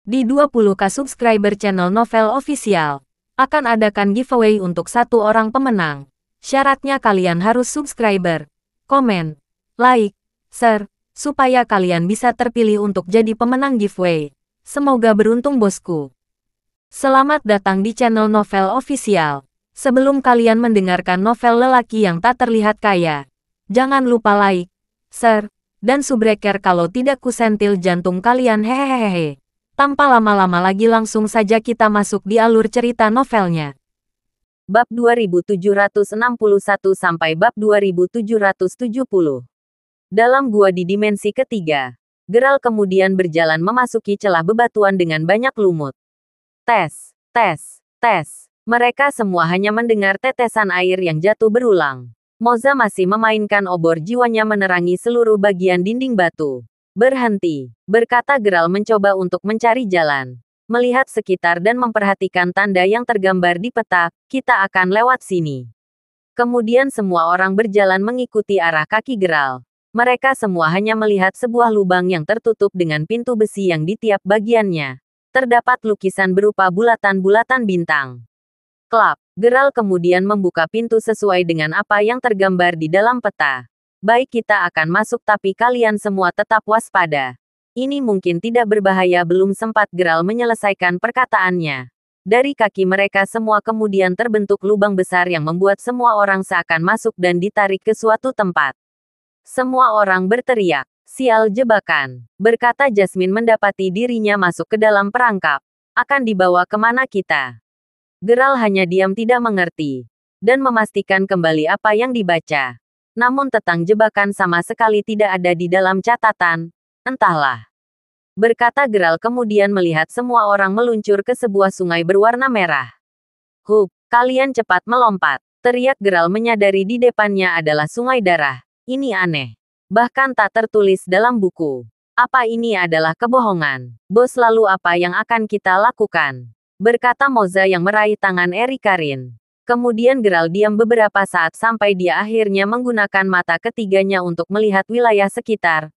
Di 20k subscriber channel Novel Official, akan adakan giveaway untuk satu orang pemenang. Syaratnya kalian harus subscriber, komen, like, share, supaya kalian bisa terpilih untuk jadi pemenang giveaway. Semoga beruntung bosku. Selamat datang di channel Novel Official. Sebelum kalian mendengarkan novel lelaki yang tak terlihat kaya, jangan lupa like, share, dan subbreaker kalau tidak kusentil jantung kalian hehehehe. Tanpa lama-lama lagi langsung saja kita masuk di alur cerita novelnya. Bab 2761 sampai bab 2770. Dalam gua di dimensi ketiga, Geralt kemudian berjalan memasuki celah bebatuan dengan banyak lumut. Tes, tes, tes. Mereka semua hanya mendengar tetesan air yang jatuh berulang. Moza masih memainkan obor jiwanya menerangi seluruh bagian dinding batu. Berhenti, berkata Geralt mencoba untuk mencari jalan. Melihat sekitar dan memperhatikan tanda yang tergambar di peta, kita akan lewat sini. Kemudian semua orang berjalan mengikuti arah kaki Geralt. Mereka semua hanya melihat sebuah lubang yang tertutup dengan pintu besi yang di tiap bagiannya. Terdapat lukisan berupa bulatan-bulatan bintang. Klap, Geralt kemudian membuka pintu sesuai dengan apa yang tergambar di dalam peta. Baik, kita akan masuk tapi kalian semua tetap waspada. Ini mungkin tidak berbahaya. Belum sempat Geralt menyelesaikan perkataannya. Dari kaki mereka semua kemudian terbentuk lubang besar yang membuat semua orang seakan masuk dan ditarik ke suatu tempat. Semua orang berteriak, "Sial, jebakan!" berkata Jasmine mendapati dirinya masuk ke dalam perangkap. Akan dibawa kemana kita? Geralt hanya diam tidak mengerti. Dan memastikan kembali apa yang dibaca. Namun tentang jebakan sama sekali tidak ada di dalam catatan. Entahlah. Berkata Geralt kemudian melihat semua orang meluncur ke sebuah sungai berwarna merah. "Hup, kalian cepat melompat!" teriak Geralt menyadari di depannya adalah sungai darah. Ini aneh. Bahkan tak tertulis dalam buku. Apa ini adalah kebohongan? Bos, lalu apa yang akan kita lakukan? Berkata Moza yang meraih tangan Erikarin. Kemudian Geralt diam beberapa saat sampai dia akhirnya menggunakan mata ketiganya untuk melihat wilayah sekitar.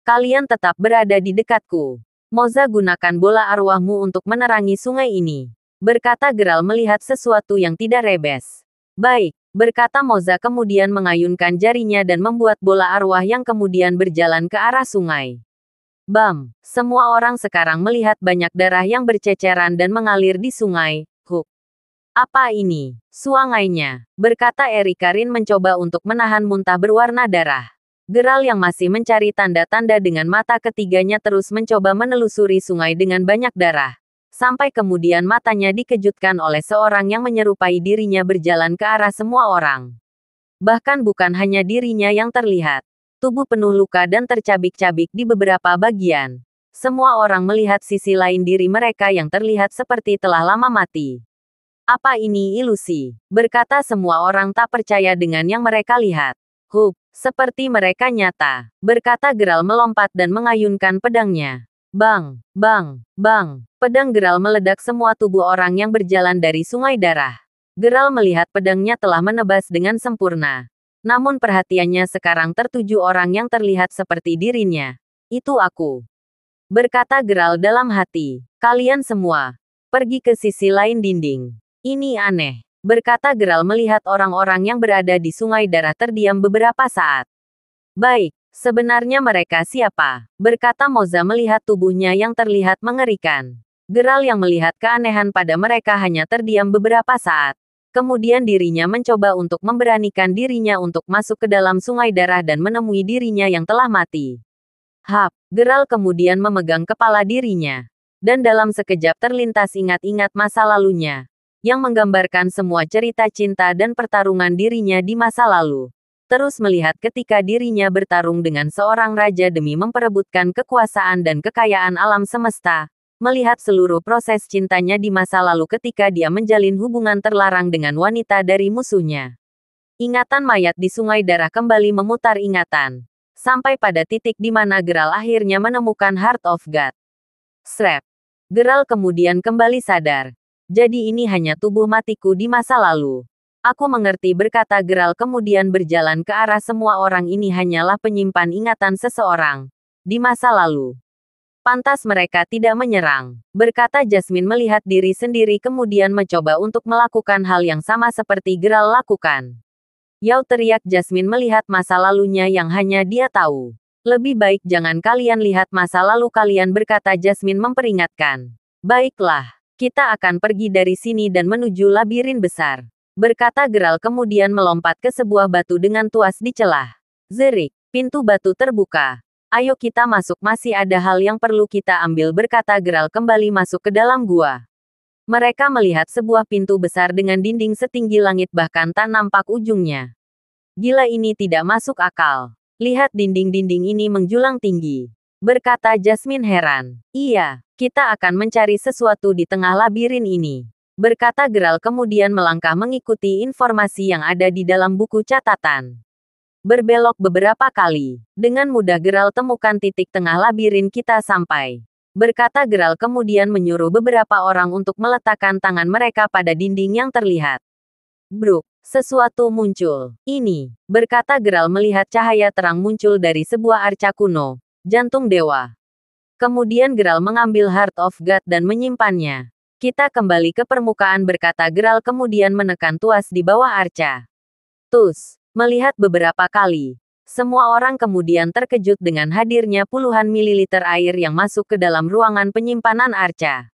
Kalian tetap berada di dekatku. Moza, gunakan bola arwahmu untuk menerangi sungai ini. Berkata Geralt melihat sesuatu yang tidak rebes. Baik, berkata Moza kemudian mengayunkan jarinya dan membuat bola arwah yang kemudian berjalan ke arah sungai. Bam! Semua orang sekarang melihat banyak darah yang berceceran dan mengalir di sungai. Apa ini? Suangainya, berkata Erikarin mencoba untuk menahan muntah berwarna darah. Geralt yang masih mencari tanda-tanda dengan mata ketiganya terus mencoba menelusuri sungai dengan banyak darah. Sampai kemudian matanya dikejutkan oleh seorang yang menyerupai dirinya berjalan ke arah semua orang. Bahkan bukan hanya dirinya yang terlihat. Tubuh penuh luka dan tercabik-cabik di beberapa bagian. Semua orang melihat sisi lain diri mereka yang terlihat seperti telah lama mati. Apa ini ilusi? Berkata semua orang tak percaya dengan yang mereka lihat. Seperti mereka nyata. Berkata Geralt melompat dan mengayunkan pedangnya. Bang, bang, bang. Pedang Geralt meledak semua tubuh orang yang berjalan dari sungai darah. Geralt melihat pedangnya telah menebas dengan sempurna. Namun perhatiannya sekarang tertuju orang yang terlihat seperti dirinya. Itu aku. Berkata Geralt dalam hati. Kalian semua, pergi ke sisi lain dinding. Ini aneh, berkata Geralt melihat orang-orang yang berada di sungai darah terdiam beberapa saat. Baik, sebenarnya mereka siapa? Berkata Moza melihat tubuhnya yang terlihat mengerikan. Geralt yang melihat keanehan pada mereka hanya terdiam beberapa saat. Kemudian dirinya mencoba untuk memberanikan dirinya untuk masuk ke dalam sungai darah dan menemui dirinya yang telah mati. Geralt kemudian memegang kepala dirinya. Dan dalam sekejap terlintas ingat-ingat masa lalunya. Yang menggambarkan semua cerita cinta dan pertarungan dirinya di masa lalu. Terus melihat ketika dirinya bertarung dengan seorang raja demi memperebutkan kekuasaan dan kekayaan alam semesta. Melihat seluruh proses cintanya di masa lalu ketika dia menjalin hubungan terlarang dengan wanita dari musuhnya. Ingatan mayat di sungai darah kembali memutar ingatan. Sampai pada titik di mana Geralt akhirnya menemukan Heart of God. Srep. Geralt kemudian kembali sadar. Jadi ini hanya tubuh matiku di masa lalu. Aku mengerti, berkata Geralt kemudian berjalan ke arah semua orang. Ini hanyalah penyimpan ingatan seseorang. Di masa lalu. Pantas mereka tidak menyerang, berkata Jasmine melihat diri sendiri kemudian mencoba untuk melakukan hal yang sama seperti Geralt lakukan. Yao, teriak Jasmine melihat masa lalunya yang hanya dia tahu. Lebih baik jangan kalian lihat masa lalu kalian, berkata Jasmine memperingatkan. Baiklah, kita akan pergi dari sini dan menuju labirin besar, berkata Geralt kemudian melompat ke sebuah batu dengan tuas di celah. Zerik, pintu batu terbuka. Ayo kita masuk, masih ada hal yang perlu kita ambil, berkata Geralt kembali masuk ke dalam gua. Mereka melihat sebuah pintu besar dengan dinding setinggi langit bahkan tak nampak ujungnya. Gila, ini tidak masuk akal. Lihat dinding-dinding ini menjulang tinggi, berkata Jasmine heran. Iya, kita akan mencari sesuatu di tengah labirin ini, berkata Geralt kemudian melangkah mengikuti informasi yang ada di dalam buku catatan. Berbelok beberapa kali, dengan mudah Geralt temukan titik tengah labirin kita sampai, berkata Geralt kemudian menyuruh beberapa orang untuk meletakkan tangan mereka pada dinding yang terlihat. Bruk, sesuatu muncul. Ini, berkata Geralt melihat cahaya terang muncul dari sebuah arca kuno, jantung dewa. Kemudian Geralt mengambil Heart of God dan menyimpannya. Kita kembali ke permukaan, berkata Geralt kemudian menekan tuas di bawah arca. Tus. Melihat beberapa kali, semua orang kemudian terkejut dengan hadirnya puluhan mililiter air yang masuk ke dalam ruangan penyimpanan arca.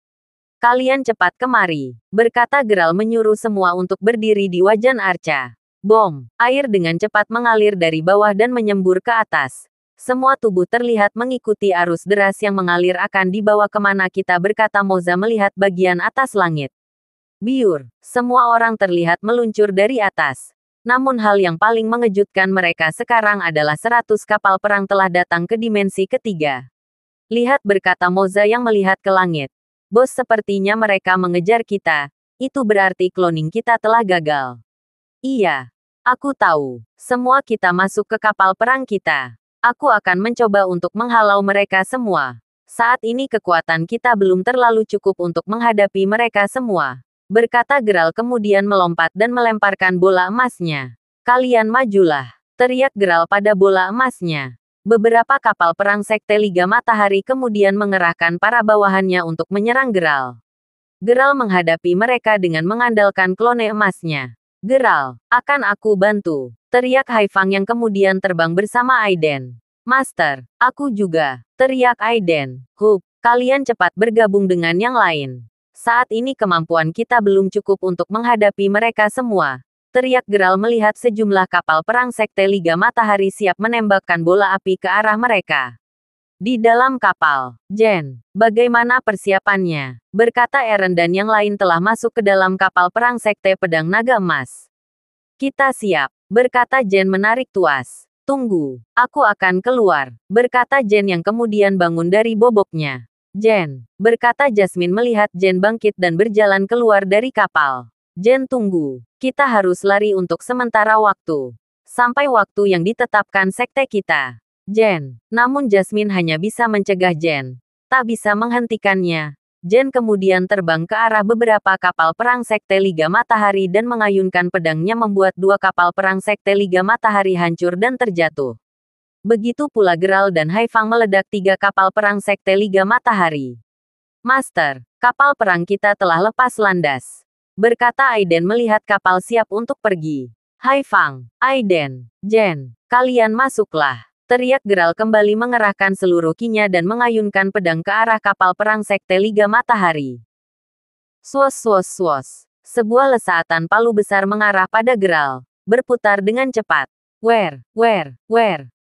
Kalian cepat kemari, berkata Geralt menyuruh semua untuk berdiri di wajan arca. Bom, air dengan cepat mengalir dari bawah dan menyembur ke atas. Semua tubuh terlihat mengikuti arus deras yang mengalir akan dibawa kemana kita, berkata Moza melihat bagian atas langit. Biur, semua orang terlihat meluncur dari atas. Namun hal yang paling mengejutkan mereka sekarang adalah 100 kapal perang telah datang ke dimensi ketiga. Lihat, berkata Moza yang melihat ke langit. Bos, sepertinya mereka mengejar kita. Itu berarti cloning kita telah gagal. Iya, aku tahu. Semua kita masuk ke kapal perang kita. Aku akan mencoba untuk menghalau mereka semua. Saat ini kekuatan kita belum terlalu cukup untuk menghadapi mereka semua, berkata Geralt kemudian melompat dan melemparkan bola emasnya. Kalian majulah, teriak Geralt pada bola emasnya. Beberapa kapal perang Sekte Liga Matahari kemudian mengerahkan para bawahannya untuk menyerang Geralt. Geralt menghadapi mereka dengan mengandalkan klone emasnya. Geralt, akan aku bantu, teriak Haifang yang kemudian terbang bersama Aiden. Master, aku juga, teriak Aiden. Hup, kalian cepat bergabung dengan yang lain. Saat ini kemampuan kita belum cukup untuk menghadapi mereka semua, teriak Geralt melihat sejumlah kapal perang Sekte Liga Matahari siap menembakkan bola api ke arah mereka. Di dalam kapal, Jen, bagaimana persiapannya? Berkata Eren dan yang lain telah masuk ke dalam kapal perang Sekte Pedang Naga Emas. Kita siap, berkata Jen menarik tuas. Tunggu, aku akan keluar, berkata Jen yang kemudian bangun dari boboknya. Jen, berkata Jasmine melihat Jen bangkit dan berjalan keluar dari kapal. Jen, tunggu, kita harus lari untuk sementara waktu. Sampai waktu yang ditetapkan sekte kita. Jen, namun Jasmine hanya bisa mencegah Jen, tak bisa menghentikannya. Jen kemudian terbang ke arah beberapa kapal perang Sekte Liga Matahari dan mengayunkan pedangnya membuat dua kapal perang Sekte Liga Matahari hancur dan terjatuh. Begitu pula Geralt dan Haifang meledak tiga kapal perang Sekte Liga Matahari. Master, kapal perang kita telah lepas landas, berkata Aiden melihat kapal siap untuk pergi. Haifang, Aiden, Jen, kalian masuklah, teriak Geralt kembali mengerahkan seluruh kinya dan mengayunkan pedang ke arah kapal perang Sekte Liga Matahari. Swos swos swos, sebuah lesatan palu besar mengarah pada Geralt, berputar dengan cepat. Wer,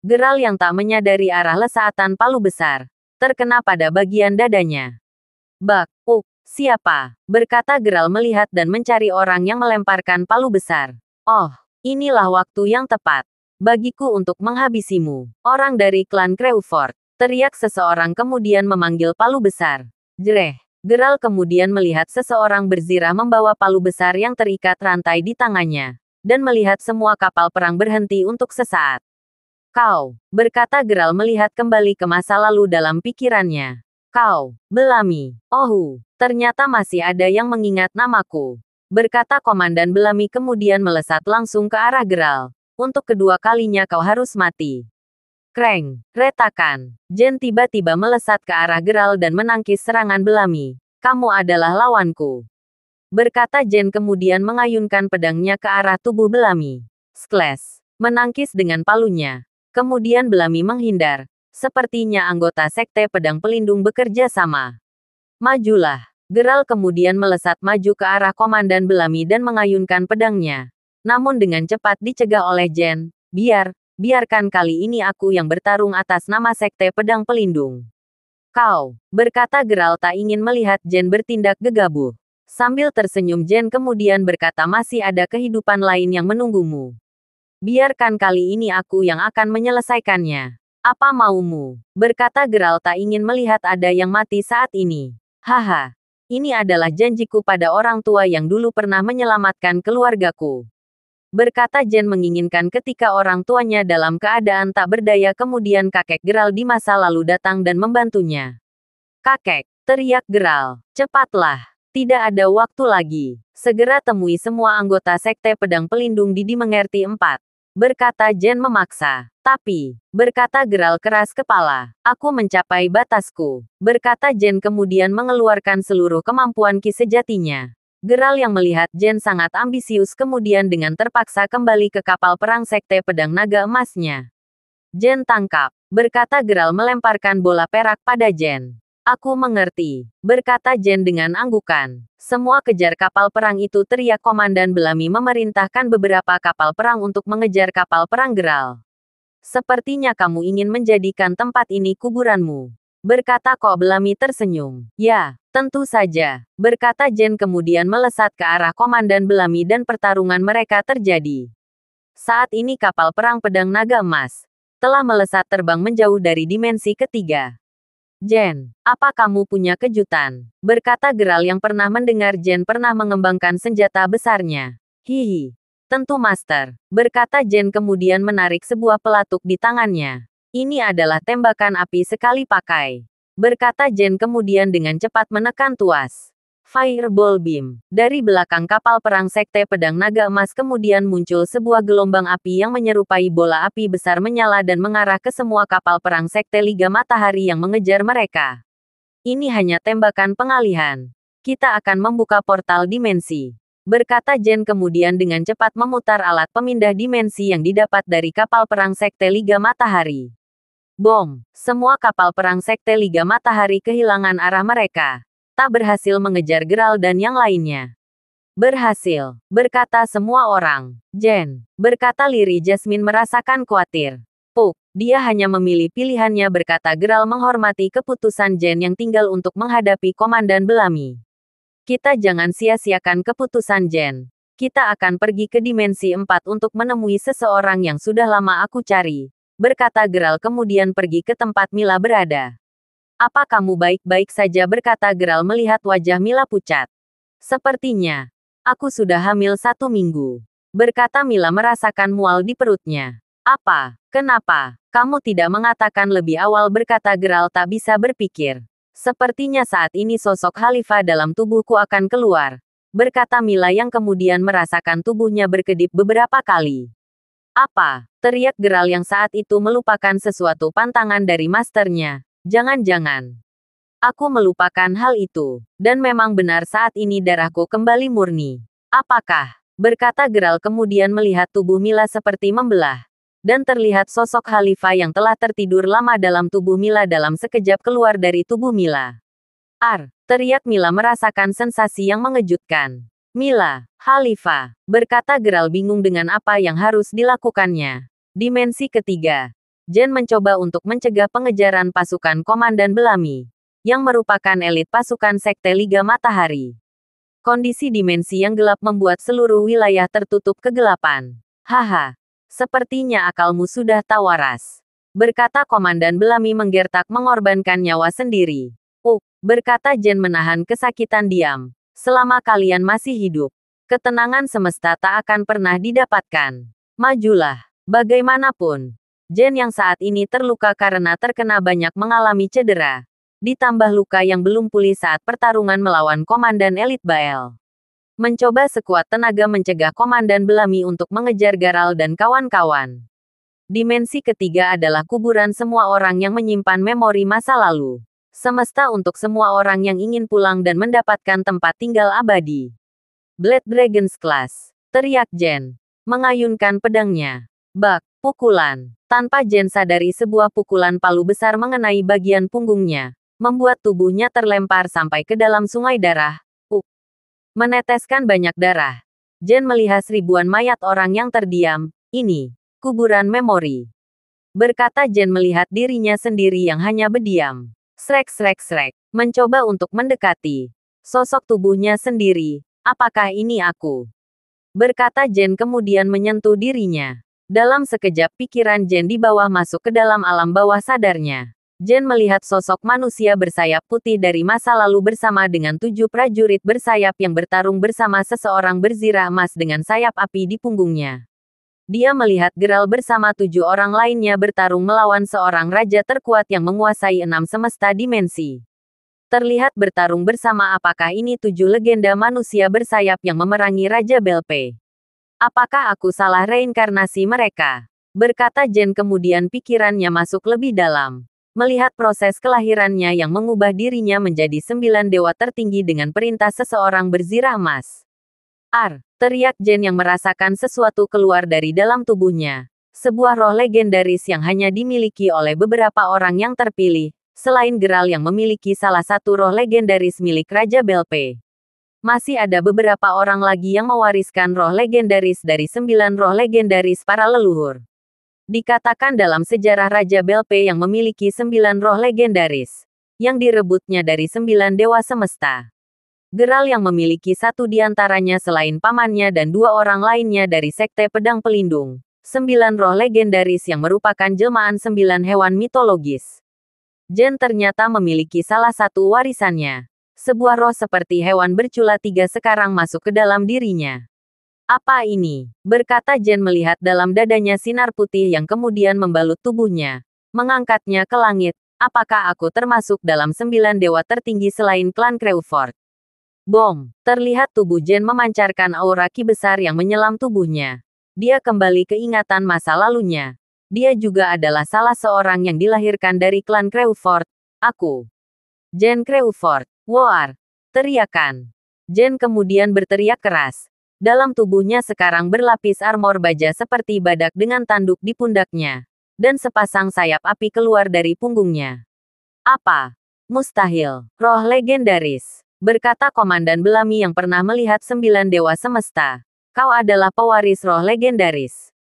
Geralt yang tak menyadari arah lesatan palu besar, terkena pada bagian dadanya. Bak, siapa? Berkata Geralt melihat dan mencari orang yang melemparkan palu besar. Oh, inilah waktu yang tepat bagiku untuk menghabisimu. Orang dari klan Crewford, teriak seseorang kemudian memanggil palu besar. Jereh, Geralt kemudian melihat seseorang berzirah membawa palu besar yang terikat rantai di tangannya, dan melihat semua kapal perang berhenti untuk sesaat. Kau, berkata Geralt melihat kembali ke masa lalu dalam pikirannya. Kau, Bellamy. Oh, ternyata masih ada yang mengingat namaku, berkata Komandan Bellamy kemudian melesat langsung ke arah Geralt. Untuk kedua kalinya kau harus mati. Kreng, retakan. Jen tiba-tiba melesat ke arah Geralt dan menangkis serangan Bellamy. Kamu adalah lawanku. Berkata Jen kemudian mengayunkan pedangnya ke arah tubuh Bellamy. Sklash. Menangkis dengan palunya. Kemudian Bellamy menghindar. Sepertinya anggota sekte pedang pelindung bekerja sama. Majulah. Geralt kemudian melesat maju ke arah Komandan Bellamy dan mengayunkan pedangnya. Namun dengan cepat dicegah oleh Jen. Biarkan kali ini aku yang bertarung atas nama sekte pedang pelindung. Kau, berkata Geralt tak ingin melihat Jen bertindak gegabah. Sambil tersenyum Jen kemudian berkata masih ada kehidupan lain yang menunggumu. Biarkan kali ini aku yang akan menyelesaikannya. Apa maumu? Berkata Geralt tak ingin melihat ada yang mati saat ini. Haha, ini adalah janjiku pada orang tua yang dulu pernah menyelamatkan keluargaku. Berkata Jen menginginkan ketika orang tuanya dalam keadaan tak berdaya kemudian kakek Geralt di masa lalu datang dan membantunya. Kakek, teriak Geralt, cepatlah, tidak ada waktu lagi. Segera temui semua anggota sekte pedang pelindung di Dimengerti 4. Berkata Jen memaksa. Tapi, berkata Geralt keras kepala, aku mencapai batasku. Berkata Jen kemudian mengeluarkan seluruh kemampuan ki sejatinya. Geralt yang melihat Jen sangat ambisius kemudian dengan terpaksa kembali ke kapal perang sekte pedang naga emasnya. Jen tangkap, berkata Geralt melemparkan bola perak pada Jen. Aku mengerti, berkata Jen dengan anggukan. Semua kejar kapal perang itu, teriak Komandan Bellamy memerintahkan beberapa kapal perang untuk mengejar kapal perang Geralt. Sepertinya kamu ingin menjadikan tempat ini kuburanmu. Berkata Bellamy tersenyum. Ya, tentu saja. Berkata Jen kemudian melesat ke arah Komandan Bellamy dan pertarungan mereka terjadi. Saat ini kapal perang pedang naga emas telah melesat terbang menjauh dari dimensi ketiga. Jen, apa kamu punya kejutan? Berkata Geralt yang pernah mendengar Jen pernah mengembangkan senjata besarnya. Hihi. Tentu Master. Berkata Jen kemudian menarik sebuah pelatuk di tangannya. Ini adalah tembakan api sekali pakai. Berkata Jen kemudian dengan cepat menekan tuas. Fireball Beam. Dari belakang kapal perang sekte pedang naga emas kemudian muncul sebuah gelombang api yang menyerupai bola api besar menyala dan mengarah ke semua kapal perang sekte Liga Matahari yang mengejar mereka. Ini hanya tembakan pengalihan. Kita akan membuka portal dimensi. Berkata Jen kemudian dengan cepat memutar alat pemindah dimensi yang didapat dari kapal perang sekte Liga Matahari. Bom! Semua kapal perang sekte Liga Matahari kehilangan arah mereka. Tak berhasil mengejar Geralt dan yang lainnya. Berhasil, berkata semua orang. Jen, berkata Liri Jasmine merasakan khawatir. Puk, dia hanya memilih pilihannya, berkata Geralt menghormati keputusan Jen yang tinggal untuk menghadapi Komandan Bellamy. Kita jangan sia-siakan keputusan Jen. Kita akan pergi ke dimensi 4 untuk menemui seseorang yang sudah lama aku cari. Berkata Geralt kemudian pergi ke tempat Mila berada. Apa kamu baik-baik saja? Berkata Geralt melihat wajah Mila pucat. Sepertinya, aku sudah hamil 1 minggu. Berkata Mila merasakan mual di perutnya. Apa? Kenapa? Kamu tidak mengatakan lebih awal? Berkata Geralt tak bisa berpikir. Sepertinya saat ini sosok Khalifah dalam tubuhku akan keluar. Berkata Mila yang kemudian merasakan tubuhnya berkedip beberapa kali. Apa? Teriak Geralt yang saat itu melupakan sesuatu pantangan dari masternya. Jangan-jangan. Aku melupakan hal itu. Dan memang benar saat ini darahku kembali murni. Apakah? Berkata Geralt kemudian melihat tubuh Mila seperti membelah. Dan terlihat sosok Khalifah yang telah tertidur lama dalam tubuh Mila dalam sekejap keluar dari tubuh Mila. Teriak Mila merasakan sensasi yang mengejutkan. Mila, Khalifah, berkata Geralt bingung dengan apa yang harus dilakukannya. Dimensi ketiga. Jen mencoba untuk mencegah pengejaran pasukan Komandan Bellamy, yang merupakan elit pasukan sekte Liga Matahari. Kondisi dimensi yang gelap membuat seluruh wilayah tertutup kegelapan. Haha. Sepertinya akalmu sudah tak waras. Berkata Komandan Bellamy menggertak mengorbankan nyawa sendiri. Berkata Jen menahan kesakitan diam. Selama kalian masih hidup, ketenangan semesta tak akan pernah didapatkan. Majulah. Bagaimanapun, Jen yang saat ini terluka karena terkena banyak mengalami cedera. Ditambah luka yang belum pulih saat pertarungan melawan Komandan Elit Bael. Mencoba sekuat tenaga mencegah Komandan Bellamy untuk mengejar Geralt dan kawan-kawan. Dimensi ketiga adalah kuburan semua orang yang menyimpan memori masa lalu. Semesta untuk semua orang yang ingin pulang dan mendapatkan tempat tinggal abadi. Blade Dragon's Class. Teriak Jen. Mengayunkan pedangnya. Bak, pukulan. Tanpa Jen sadari sebuah pukulan palu besar mengenai bagian punggungnya. Membuat tubuhnya terlempar sampai ke dalam sungai darah. Meneteskan banyak darah. Jen melihat ribuan mayat orang yang terdiam. Ini kuburan memori. Berkata Jen melihat dirinya sendiri yang hanya berdiam. Srek srek srek. Mencoba untuk mendekati sosok tubuhnya sendiri. Apakah ini aku? Berkata Jen kemudian menyentuh dirinya. Dalam sekejap pikiran Jen di bawah masuk ke dalam alam bawah sadarnya. Jen melihat sosok manusia bersayap putih dari masa lalu bersama dengan 7 prajurit bersayap yang bertarung bersama seseorang berzirah emas dengan sayap api di punggungnya. Dia melihat Geralt bersama 7 orang lainnya bertarung melawan seorang raja terkuat yang menguasai 6 semesta dimensi. Terlihat bertarung bersama apakah ini 7 legenda manusia bersayap yang memerangi Raja Belpe. Apakah aku salah reinkarnasi mereka? Berkata Jen kemudian pikirannya masuk lebih dalam. Melihat proses kelahirannya yang mengubah dirinya menjadi 9 dewa tertinggi dengan perintah seseorang berzirah emas. Teriak Jen yang merasakan sesuatu keluar dari dalam tubuhnya. Sebuah roh legendaris yang hanya dimiliki oleh beberapa orang yang terpilih, selain Geralt yang memiliki salah satu roh legendaris milik Raja Belpe. Masih ada beberapa orang lagi yang mewariskan roh legendaris dari 9 roh legendaris para leluhur. Dikatakan dalam sejarah Raja Belpe yang memiliki 9 roh legendaris, yang direbutnya dari 9 dewa semesta. Geralt yang memiliki satu di antaranya selain pamannya dan 2 orang lainnya dari Sekte Pedang Pelindung. 9 roh legendaris yang merupakan jelmaan 9 hewan mitologis. Jen ternyata memiliki salah satu warisannya. Sebuah roh seperti hewan bercula 3 sekarang masuk ke dalam dirinya. Apa ini? Berkata Jen melihat dalam dadanya sinar putih yang kemudian membalut tubuhnya. Mengangkatnya ke langit. Apakah aku termasuk dalam 9 dewa tertinggi selain klan Crewford? Bom! Terlihat tubuh Jen memancarkan aura ki besar yang menyelam tubuhnya. Dia kembali ke ingatan masa lalunya. Dia juga adalah salah seorang yang dilahirkan dari klan Crewford. Aku. Jen Crewford. War! Teriakan. Jen kemudian berteriak keras. Dalam tubuhnya sekarang berlapis armor baja seperti badak dengan tanduk di pundaknya. Dan sepasang sayap api keluar dari punggungnya. Apa? Mustahil. Roh legendaris. Berkata Komandan Belami yang pernah melihat 9 dewa semesta. Kau adalah pewaris roh legendaris.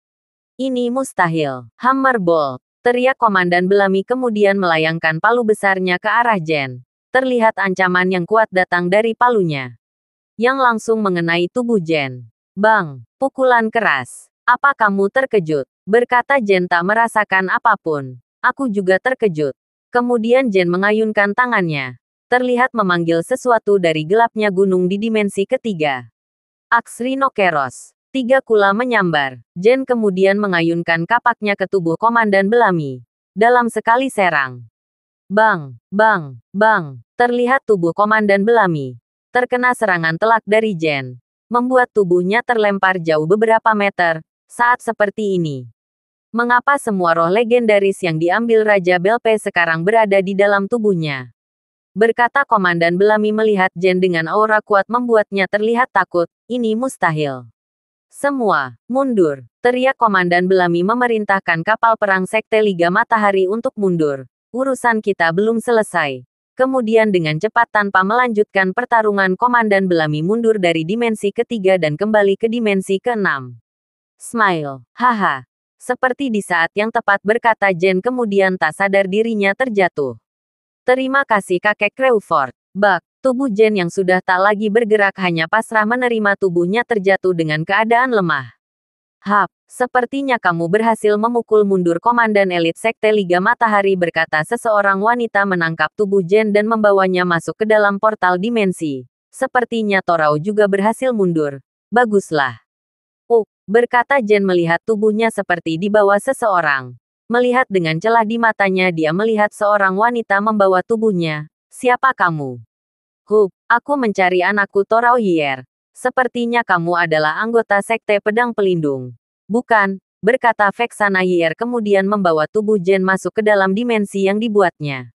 Ini mustahil. Hammer Bolt. Teriak Komandan Belami kemudian melayangkan palu besarnya ke arah Jen. Terlihat ancaman yang kuat datang dari palunya. Yang langsung mengenai tubuh Jen. Bang! Pukulan keras. Apa kamu terkejut? Berkata Jen tak merasakan apapun. Aku juga terkejut. Kemudian Jen mengayunkan tangannya. Terlihat memanggil sesuatu dari gelapnya gunung di dimensi ketiga. Aks Rhinoceros. 3 kula menyambar. Jen kemudian mengayunkan kapaknya ke tubuh Komandan Belami. Dalam sekali serang. Bang! Bang! Bang! Terlihat tubuh Komandan Belami terkena serangan telak dari Jen. Membuat tubuhnya terlempar jauh beberapa meter. Saat seperti ini. Mengapa semua roh legendaris yang diambil Raja Belpe sekarang berada di dalam tubuhnya? Berkata Komandan Belami melihat Jen dengan aura kuat membuatnya terlihat takut. Ini mustahil. Semua, mundur. Teriak Komandan Belami memerintahkan kapal perang Sekte Liga Matahari untuk mundur. Urusan kita belum selesai. Kemudian dengan cepat tanpa melanjutkan pertarungan Komandan Belami mundur dari dimensi ketiga dan kembali ke dimensi ke-6. Smile. Haha. Seperti di saat yang tepat berkata Jen kemudian tak sadar dirinya terjatuh. Terima kasih kakek Crewford. Bak, tubuh Jen yang sudah tak lagi bergerak hanya pasrah menerima tubuhnya terjatuh dengan keadaan lemah. Hap, sepertinya kamu berhasil memukul mundur Komandan Elit Sekte Liga Matahari berkata seseorang wanita menangkap tubuh Jen dan membawanya masuk ke dalam portal dimensi. Sepertinya Torau juga berhasil mundur. Baguslah. Berkata Jen melihat tubuhnya seperti dibawa seseorang. Melihat dengan celah di matanya dia melihat seorang wanita membawa tubuhnya. Siapa kamu? Aku mencari anakku Torau Yier. Sepertinya kamu adalah anggota Sekte Pedang Pelindung. Bukan, berkata Vexana Yier kemudian membawa tubuh Jen masuk ke dalam dimensi yang dibuatnya.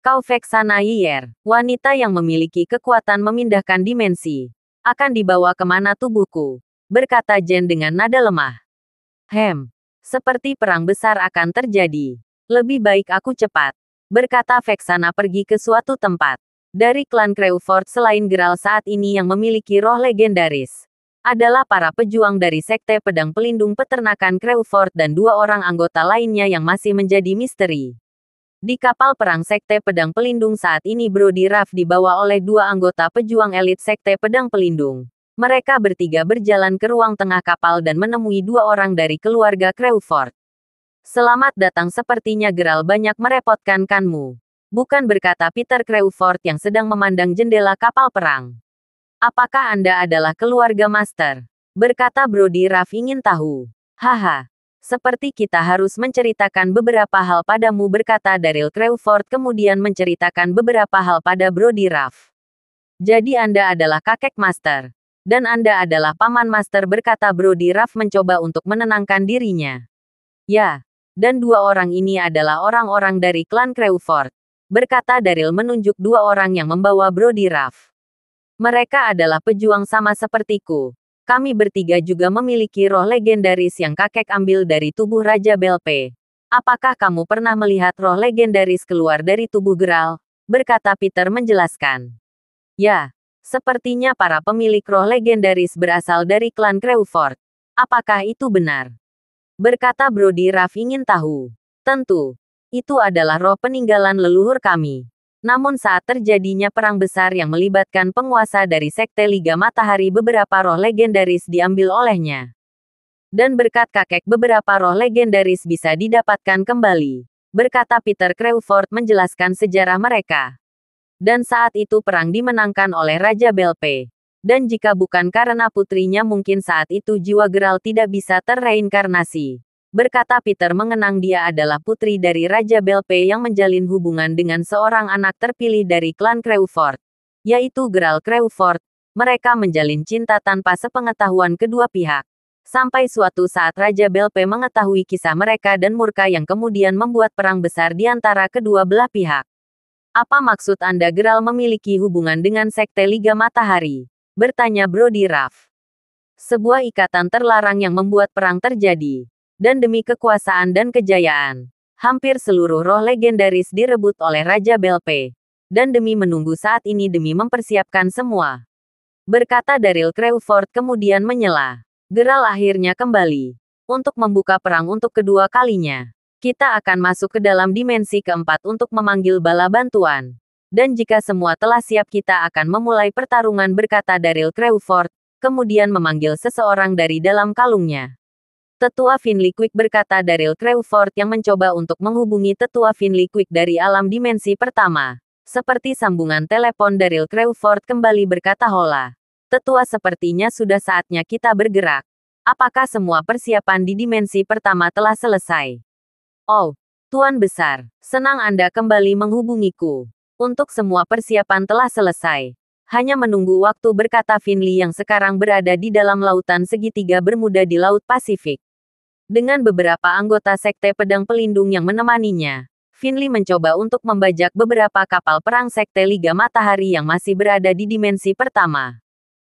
Kau Vexana Yier, wanita yang memiliki kekuatan memindahkan dimensi. Akan dibawa kemana tubuhku? Berkata Jen dengan nada lemah. Seperti perang besar akan terjadi. Lebih baik aku cepat. Berkata Vexana pergi ke suatu tempat. Dari klan Crewford selain Geralt saat ini yang memiliki roh legendaris adalah para pejuang dari Sekte Pedang Pelindung Peternakan Crewford dan 2 orang anggota lainnya yang masih menjadi misteri. Di kapal perang Sekte Pedang Pelindung saat ini Brody Ruff dibawa oleh 2 anggota pejuang elit Sekte Pedang Pelindung. Mereka bertiga berjalan ke ruang tengah kapal dan menemui 2 orang dari keluarga Crewford. Selamat datang, sepertinya Geralt banyak merepotkanmu. Bukan, berkata Peter Crewford yang sedang memandang jendela kapal perang. Apakah Anda adalah keluarga Master? Berkata Brody Ruff ingin tahu. Haha. Seperti kita harus menceritakan beberapa hal padamu, berkata Daryl Crewford kemudian menceritakan beberapa hal pada Brody Ruff. Jadi Anda adalah kakek Master. Dan Anda adalah paman Master, berkata Brody Ruff mencoba untuk menenangkan dirinya. Ya. Dan 2 orang ini adalah orang-orang dari klan Crewford. Berkata Daryl menunjuk 2 orang yang membawa Brody Ruff. Mereka adalah pejuang sama sepertiku. Kami bertiga juga memiliki roh legendaris yang kakek ambil dari tubuh Raja Belpe. Apakah kamu pernah melihat roh legendaris keluar dari tubuh Geralt? Berkata Peter menjelaskan. Ya, sepertinya para pemilik roh legendaris berasal dari klan Crewford. Apakah itu benar? Berkata Brody Ruff ingin tahu. Tentu. Itu adalah roh peninggalan leluhur kami. Namun saat terjadinya perang besar yang melibatkan penguasa dari Sekte Liga Matahari, beberapa roh legendaris diambil olehnya. Dan berkat kakek beberapa roh legendaris bisa didapatkan kembali. Berkata Peter Crewford menjelaskan sejarah mereka. Dan saat itu perang dimenangkan oleh Raja Belpe. Dan jika bukan karena putrinya mungkin saat itu jiwa Geralt tidak bisa terreinkarnasi. Berkata Peter mengenang dia adalah putri dari Raja Belpe yang menjalin hubungan dengan seorang anak terpilih dari klan Crewford, yaitu Geralt Crewford. Mereka menjalin cinta tanpa sepengetahuan kedua pihak. Sampai suatu saat Raja Belpe mengetahui kisah mereka dan murka yang kemudian membuat perang besar di antara kedua belah pihak. Apa maksud Anda Geralt memiliki hubungan dengan Sekte Liga Matahari? Bertanya Brody Ruff. Sebuah ikatan terlarang yang membuat perang terjadi. Dan demi kekuasaan dan kejayaan, hampir seluruh roh legendaris direbut oleh Raja Belpe. Dan demi menunggu saat ini demi mempersiapkan semua. Berkata Daryl Crewford kemudian menyela. Geralt akhirnya kembali. Untuk membuka perang untuk kedua kalinya. Kita akan masuk ke dalam dimensi keempat untuk memanggil bala bantuan. Dan jika semua telah siap kita akan memulai pertarungan, berkata Daryl Crewford. Kemudian memanggil seseorang dari dalam kalungnya. Tetua Finley Quick, berkata Daryl Crewford yang mencoba untuk menghubungi Tetua Finley Quick dari alam dimensi pertama. Seperti sambungan telepon Daryl Crewford kembali berkata Hola. Tetua, sepertinya sudah saatnya kita bergerak. Apakah semua persiapan di dimensi pertama telah selesai? Oh, Tuan Besar, senang Anda kembali menghubungiku. Untuk semua persiapan telah selesai. Hanya menunggu waktu, berkata Finley yang sekarang berada di dalam lautan segitiga Bermuda di Laut Pasifik. Dengan beberapa anggota Sekte Pedang Pelindung yang menemaninya, Finley mencoba untuk membajak beberapa kapal perang Sekte Liga Matahari yang masih berada di dimensi pertama.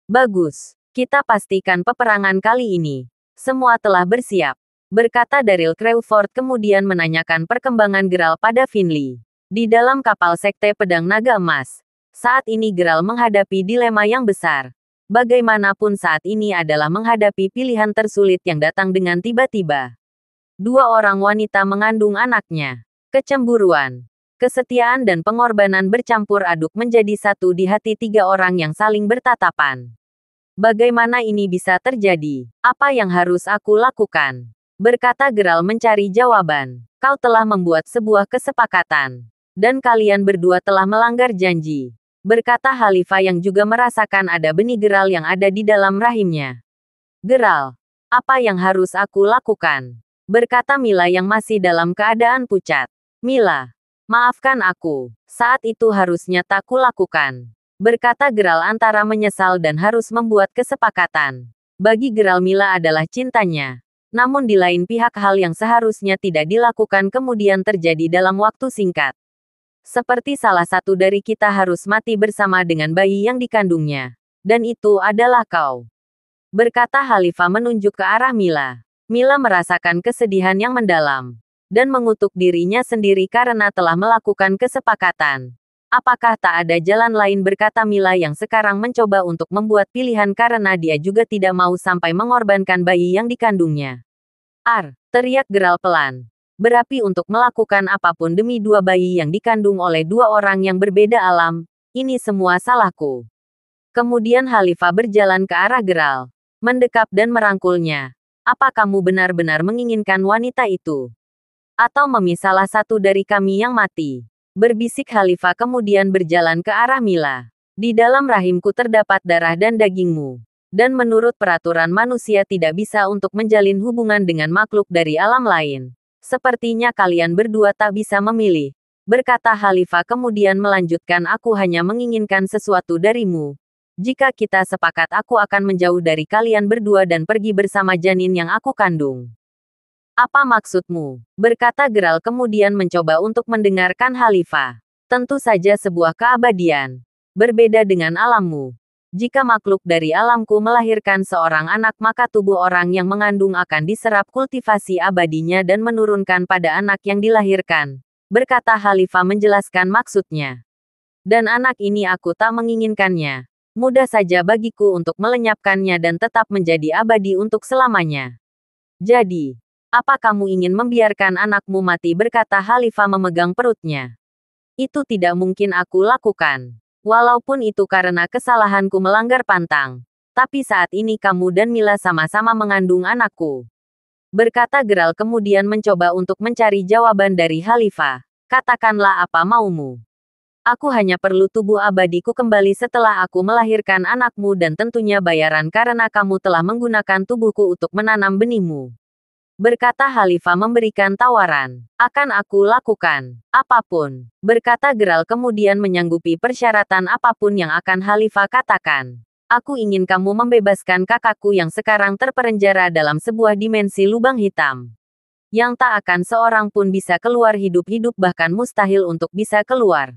Bagus, kita pastikan peperangan kali ini. Semua telah bersiap. Berkata Daryl Crewford kemudian menanyakan perkembangan Geralt pada Finley. Di dalam kapal Sekte Pedang Naga Emas, saat ini Geralt menghadapi dilema yang besar. Bagaimanapun saat ini adalah menghadapi pilihan tersulit yang datang dengan tiba-tiba. 2 orang wanita mengandung anaknya. Kecemburuan, kesetiaan dan pengorbanan bercampur aduk menjadi satu di hati 3 orang yang saling bertatapan. Bagaimana ini bisa terjadi? Apa yang harus aku lakukan? Berkata Geralt mencari jawaban. Kau telah membuat sebuah kesepakatan. Dan kalian berdua telah melanggar janji. Berkata Khalifa yang juga merasakan ada benih Geralt yang ada di dalam rahimnya. Geralt, apa yang harus aku lakukan? Berkata Mila yang masih dalam keadaan pucat. Mila, maafkan aku. Saat itu harusnya tak kulakukan. Berkata Geralt antara menyesal dan harus membuat kesepakatan. Bagi Geralt Mila adalah cintanya. Namun di lain pihak hal yang seharusnya tidak dilakukan kemudian terjadi dalam waktu singkat. Seperti salah satu dari kita harus mati bersama dengan bayi yang dikandungnya. Dan itu adalah kau. Berkata Khalifah menunjuk ke arah Mila. Mila merasakan kesedihan yang mendalam. Dan mengutuk dirinya sendiri karena telah melakukan kesepakatan. Apakah tak ada jalan lain, berkata Mila yang sekarang mencoba untuk membuat pilihan karena dia juga tidak mau sampai mengorbankan bayi yang dikandungnya. Teriak Geralt pelan. Berapi untuk melakukan apapun demi dua bayi yang dikandung oleh dua orang yang berbeda alam. Ini semua salahku. Kemudian Khalifah berjalan ke arah Geralt. Mendekap dan merangkulnya. Apa kamu benar-benar menginginkan wanita itu? Atau memisah salah satu dari kami yang mati? Berbisik Khalifah kemudian berjalan ke arah Mila. Di dalam rahimku terdapat darah dan dagingmu. Dan menurut peraturan manusia tidak bisa untuk menjalin hubungan dengan makhluk dari alam lain. Sepertinya kalian berdua tak bisa memilih. Berkata Khalifah kemudian melanjutkan, aku hanya menginginkan sesuatu darimu. Jika kita sepakat aku akan menjauh dari kalian berdua dan pergi bersama janin yang aku kandung. Apa maksudmu? Berkata Geralt kemudian mencoba untuk mendengarkan Khalifah. Tentu saja sebuah keabadian. Berbeda dengan alammu. Jika makhluk dari alamku melahirkan seorang anak maka tubuh orang yang mengandung akan diserap kultivasi abadinya dan menurunkan pada anak yang dilahirkan. Berkata Khalifah menjelaskan maksudnya. Dan anak ini aku tak menginginkannya. Mudah saja bagiku untuk melenyapkannya dan tetap menjadi abadi untuk selamanya. Jadi, apa kamu ingin membiarkan anakmu mati? Berkata Khalifah memegang perutnya. Itu tidak mungkin aku lakukan. Walaupun itu karena kesalahanku melanggar pantang. Tapi saat ini kamu dan Mila sama-sama mengandung anakku. Berkata Geralt kemudian mencoba untuk mencari jawaban dari Khalifah. Katakanlah apa maumu. Aku hanya perlu tubuh abadiku kembali setelah aku melahirkan anakmu dan tentunya bayaran karena kamu telah menggunakan tubuhku untuk menanam benihmu. Berkata Khalifah memberikan tawaran. Akan aku lakukan. Apapun. Berkata Geralt kemudian menyanggupi persyaratan apapun yang akan Khalifah katakan. Aku ingin kamu membebaskan kakakku yang sekarang terpenjara dalam sebuah dimensi lubang hitam. Yang tak akan seorang pun bisa keluar hidup-hidup, bahkan mustahil untuk bisa keluar.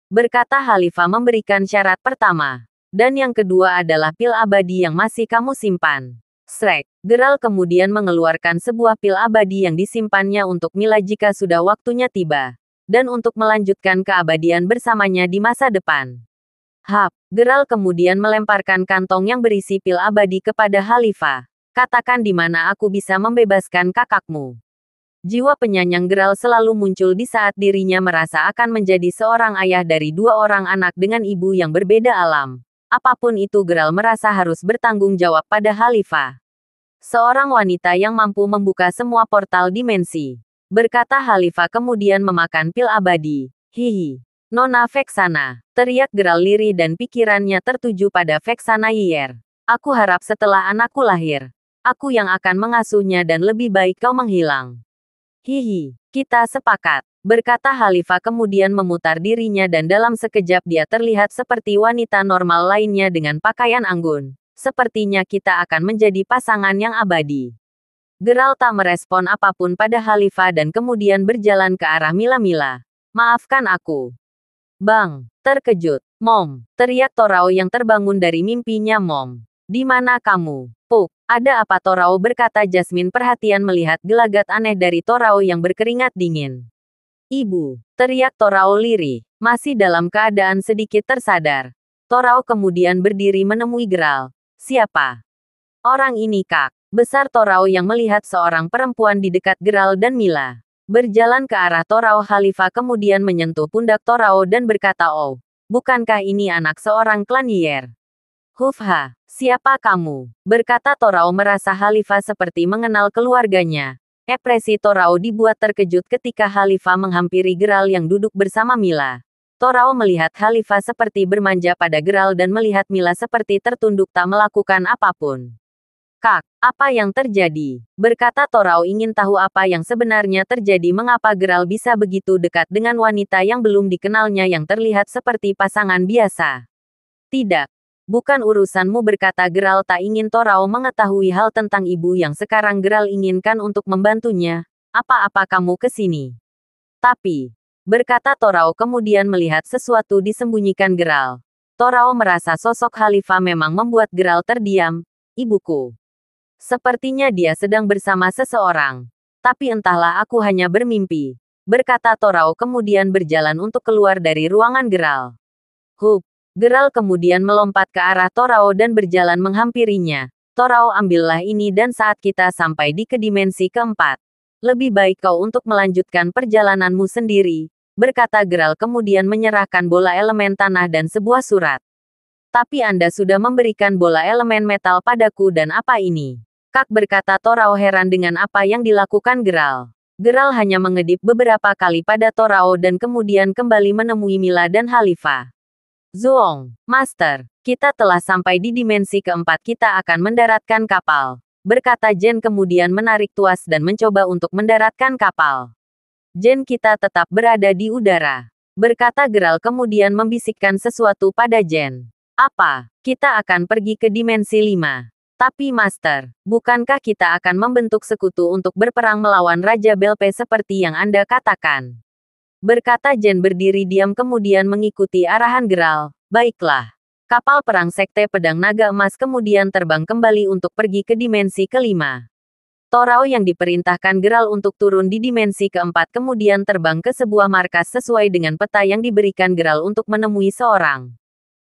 Berkata Khalifah memberikan syarat pertama. Dan yang kedua adalah pil abadi yang masih kamu simpan. Shrek. Geralt kemudian mengeluarkan sebuah pil abadi yang disimpannya untuk Mila jika sudah waktunya tiba. Dan untuk melanjutkan keabadian bersamanya di masa depan. Geralt kemudian melemparkan kantong yang berisi pil abadi kepada Khalifah. Katakan di mana aku bisa membebaskan kakakmu. Jiwa penyayang Geralt selalu muncul di saat dirinya merasa akan menjadi seorang ayah dari dua orang anak dengan ibu yang berbeda alam. Apapun itu Geralt merasa harus bertanggung jawab pada Khalifah. Seorang wanita yang mampu membuka semua portal dimensi. Berkata Khalifah kemudian memakan pil abadi. Hihi. Nona Vexana. Teriak Geralt lirih dan pikirannya tertuju pada Vexana Yier. Aku harap setelah anakku lahir, aku yang akan mengasuhnya dan lebih baik kau menghilang. Hihi. Kita sepakat. Berkata Khalifah kemudian memutar dirinya dan dalam sekejap dia terlihat seperti wanita normal lainnya dengan pakaian anggun. Sepertinya kita akan menjadi pasangan yang abadi. Geralt tak merespon apapun pada Khalifah dan kemudian berjalan ke arah Mila. Maafkan aku. Bang, terkejut. Mom, teriak Torao yang terbangun dari mimpinya. Mom, di mana kamu? Puk, ada apa Torao? Berkata Jasmine perhatian melihat gelagat aneh dari Torao yang berkeringat dingin. Ibu, teriak Torao lirih, masih dalam keadaan sedikit tersadar. Torao kemudian berdiri menemui Geralt. Siapa? Orang ini Kak. Besar Torao yang melihat seorang perempuan di dekat Geralt dan Mila. Berjalan ke arah Torao, Khalifah kemudian menyentuh pundak Torao dan berkata, oh, bukankah ini anak seorang klan Yier? Hufha, siapa kamu? Berkata Torao merasa Khalifah seperti mengenal keluarganya. Ekspresi Torao dibuat terkejut ketika Khalifah menghampiri Geralt yang duduk bersama Mila. Torao melihat Khalifah seperti bermanja pada Geralt dan melihat Mila seperti tertunduk tak melakukan apapun. Kak, apa yang terjadi? Berkata Torao ingin tahu apa yang sebenarnya terjadi, mengapa Geralt bisa begitu dekat dengan wanita yang belum dikenalnya yang terlihat seperti pasangan biasa. Tidak. Bukan urusanmu, berkata Geralt tak ingin Torao mengetahui hal tentang ibu yang sekarang Geralt inginkan untuk membantunya. Apa-apa kamu ke sini? Tapi, berkata Torao kemudian melihat sesuatu disembunyikan Geralt. Torao merasa sosok Khalifah memang membuat Geralt terdiam. Ibuku. Sepertinya dia sedang bersama seseorang. Tapi entahlah, aku hanya bermimpi. Berkata Torao kemudian berjalan untuk keluar dari ruangan Geralt. Hup. Geralt kemudian melompat ke arah Torao dan berjalan menghampirinya. Torao, ambillah ini dan saat kita sampai di dimensi keempat. Lebih baik kau untuk melanjutkan perjalananmu sendiri, berkata Geralt kemudian menyerahkan bola elemen tanah dan sebuah surat. Tapi Anda sudah memberikan bola elemen metal padaku dan apa ini? Kak, berkata Torao heran dengan apa yang dilakukan Geralt. Geralt hanya mengedip beberapa kali pada Torao dan kemudian kembali menemui Mila dan Khalifah. Zoong, Master, kita telah sampai di dimensi keempat, kita akan mendaratkan kapal. Berkata Jen kemudian menarik tuas dan mencoba untuk mendaratkan kapal. Jen, kita tetap berada di udara. Berkata Geralt kemudian membisikkan sesuatu pada Jen. Apa? Kita akan pergi ke dimensi 5. Tapi Master, bukankah kita akan membentuk sekutu untuk berperang melawan Raja Belpe seperti yang Anda katakan? Berkata Jen berdiri diam kemudian mengikuti arahan Geralt. Baiklah. Kapal perang Sekte Pedang Naga Emas kemudian terbang kembali untuk pergi ke dimensi kelima. Torao yang diperintahkan Geralt untuk turun di dimensi keempat kemudian terbang ke sebuah markas sesuai dengan peta yang diberikan Geralt untuk menemui seorang.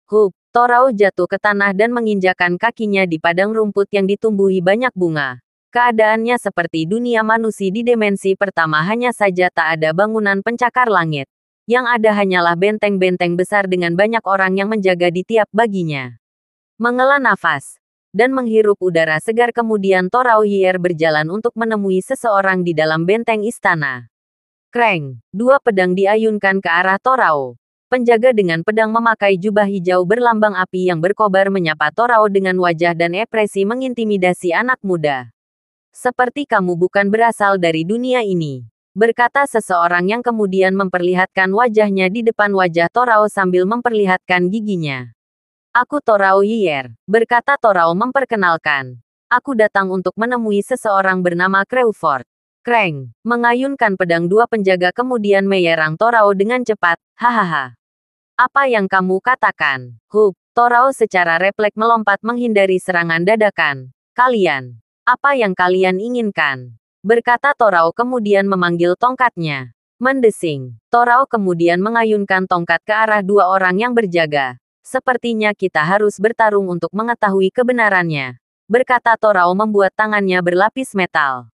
Hup, Torao jatuh ke tanah dan menginjakan kakinya di padang rumput yang ditumbuhi banyak bunga. Keadaannya seperti dunia manusia di dimensi pertama, hanya saja tak ada bangunan pencakar langit. Yang ada hanyalah benteng-benteng besar dengan banyak orang yang menjaga di tiap baginya. Menghela nafas dan menghirup udara segar kemudian Torao Hier berjalan untuk menemui seseorang di dalam benteng istana. Kreng, dua pedang diayunkan ke arah Torao. Penjaga dengan pedang memakai jubah hijau berlambang api yang berkobar menyapa Torao dengan wajah dan ekspresi mengintimidasi anak muda. Seperti kamu bukan berasal dari dunia ini, berkata seseorang yang kemudian memperlihatkan wajahnya di depan wajah Torao sambil memperlihatkan giginya. Aku Torao Hier, berkata Torao memperkenalkan. Aku datang untuk menemui seseorang bernama Crawford. Kreng, mengayunkan pedang dua penjaga kemudian menyerang Torao dengan cepat. Hahaha. Apa yang kamu katakan? Hup, Torao secara refleks melompat menghindari serangan dadakan. Kalian. Apa yang kalian inginkan? Berkata Torao kemudian memanggil tongkatnya. Mendesing. Torao kemudian mengayunkan tongkat ke arah dua orang yang berjaga. Sepertinya kita harus bertarung untuk mengetahui kebenarannya. Berkata Torao membuat tangannya berlapis metal.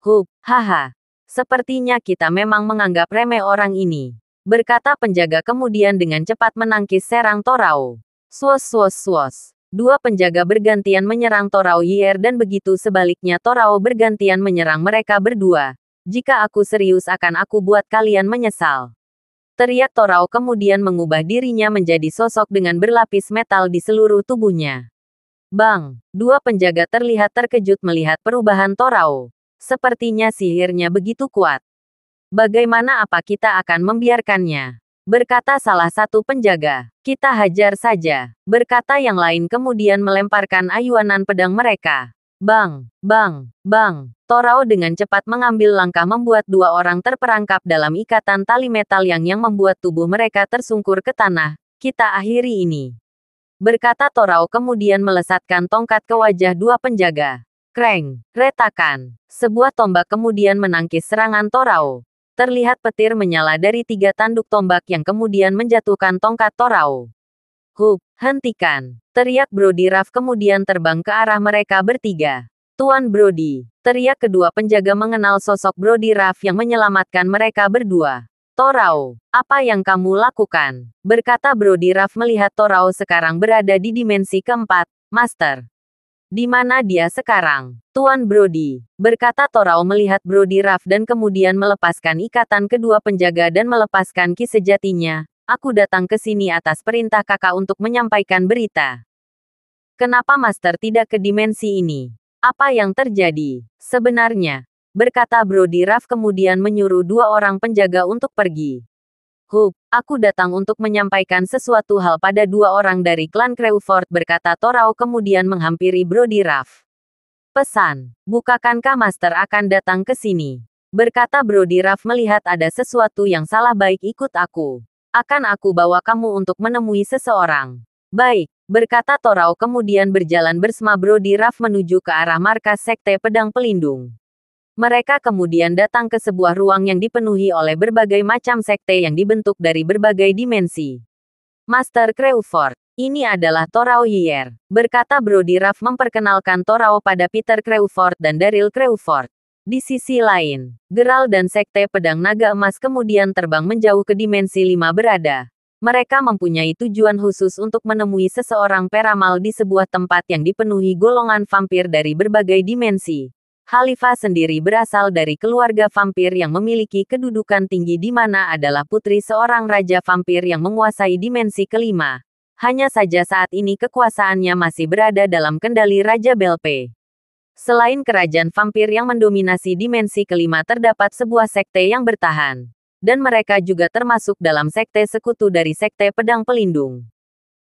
Hup, haha. Sepertinya kita memang menganggap remeh orang ini. Berkata penjaga kemudian dengan cepat menangkis serang Torao. Swos swos swos. Dua penjaga bergantian menyerang Torao Hier dan begitu sebaliknya Torao bergantian menyerang mereka berdua. Jika aku serius akan aku buat kalian menyesal. Teriak Torao kemudian mengubah dirinya menjadi sosok dengan berlapis metal di seluruh tubuhnya. Bang! Dua penjaga terlihat terkejut melihat perubahan Torao. Sepertinya sihirnya begitu kuat. Bagaimana apa kita akan membiarkannya? Berkata salah satu penjaga. Kita hajar saja. Berkata yang lain kemudian melemparkan ayunan pedang mereka. Bang, bang, bang. Torao dengan cepat mengambil langkah membuat dua orang terperangkap dalam ikatan tali metal yang membuat tubuh mereka tersungkur ke tanah. Kita akhiri ini. Berkata Torao kemudian melesatkan tongkat ke wajah dua penjaga. Kreng, retakan. Sebuah tombak kemudian menangkis serangan Torao. Terlihat petir menyala dari tiga tanduk tombak yang kemudian menjatuhkan tongkat Torao. Hup, hentikan. Teriak Brody Ruff kemudian terbang ke arah mereka bertiga. Tuan Brody, teriak kedua penjaga mengenal sosok Brody Ruff yang menyelamatkan mereka berdua. Torao, apa yang kamu lakukan? Berkata Brody Ruff melihat Torao sekarang berada di dimensi keempat. Master. Di mana dia sekarang? Tuan Brody, berkata Torao melihat Brody Ruff dan kemudian melepaskan ikatan kedua penjaga dan melepaskan ki sejatinya. Aku datang ke sini atas perintah kakak untuk menyampaikan berita. Kenapa Master tidak ke dimensi ini? Apa yang terjadi? Sebenarnya, berkata Brody Ruff kemudian menyuruh dua orang penjaga untuk pergi. Aku datang untuk menyampaikan sesuatu hal pada dua orang dari klan Crewford, berkata Torao kemudian menghampiri Brody Ruff. Pesan, bukakankah Master akan datang ke sini? Berkata Brody Ruff melihat ada sesuatu yang salah. Baik, ikut aku. Akan aku bawa kamu untuk menemui seseorang. Baik, berkata Torao kemudian berjalan bersama Brody Ruff menuju ke arah markas Sekte Pedang Pelindung. Mereka kemudian datang ke sebuah ruang yang dipenuhi oleh berbagai macam sekte yang dibentuk dari berbagai dimensi. Master Crewford, ini adalah Torao Yier, berkata Brody Ruff memperkenalkan Torao pada Peter Crewford dan Daryl Crewford. Di sisi lain, Geralt dan Sekte Pedang Naga Emas kemudian terbang menjauh ke dimensi 5 berada. Mereka mempunyai tujuan khusus untuk menemui seseorang peramal di sebuah tempat yang dipenuhi golongan vampir dari berbagai dimensi. Khalifah sendiri berasal dari keluarga vampir yang memiliki kedudukan tinggi di mana adalah putri seorang raja vampir yang menguasai dimensi kelima. Hanya saja saat ini kekuasaannya masih berada dalam kendali Raja Belpe. Selain kerajaan vampir yang mendominasi dimensi kelima, terdapat sebuah sekte yang bertahan. Dan mereka juga termasuk dalam sekte sekutu dari Sekte Pedang Pelindung.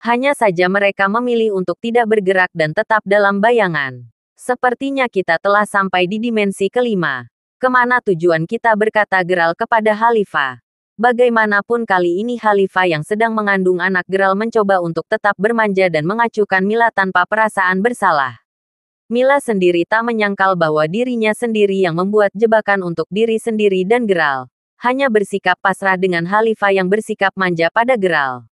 Hanya saja mereka memilih untuk tidak bergerak dan tetap dalam bayangan. Sepertinya kita telah sampai di dimensi kelima. Kemana tujuan kita, berkata Geralt kepada Khalifah. Bagaimanapun kali ini Khalifah yang sedang mengandung anak Geralt mencoba untuk tetap bermanja dan mengacuhkan Mila tanpa perasaan bersalah. Mila sendiri tak menyangkal bahwa dirinya sendiri yang membuat jebakan untuk diri sendiri dan Geralt. Hanya bersikap pasrah dengan Khalifah yang bersikap manja pada Geralt.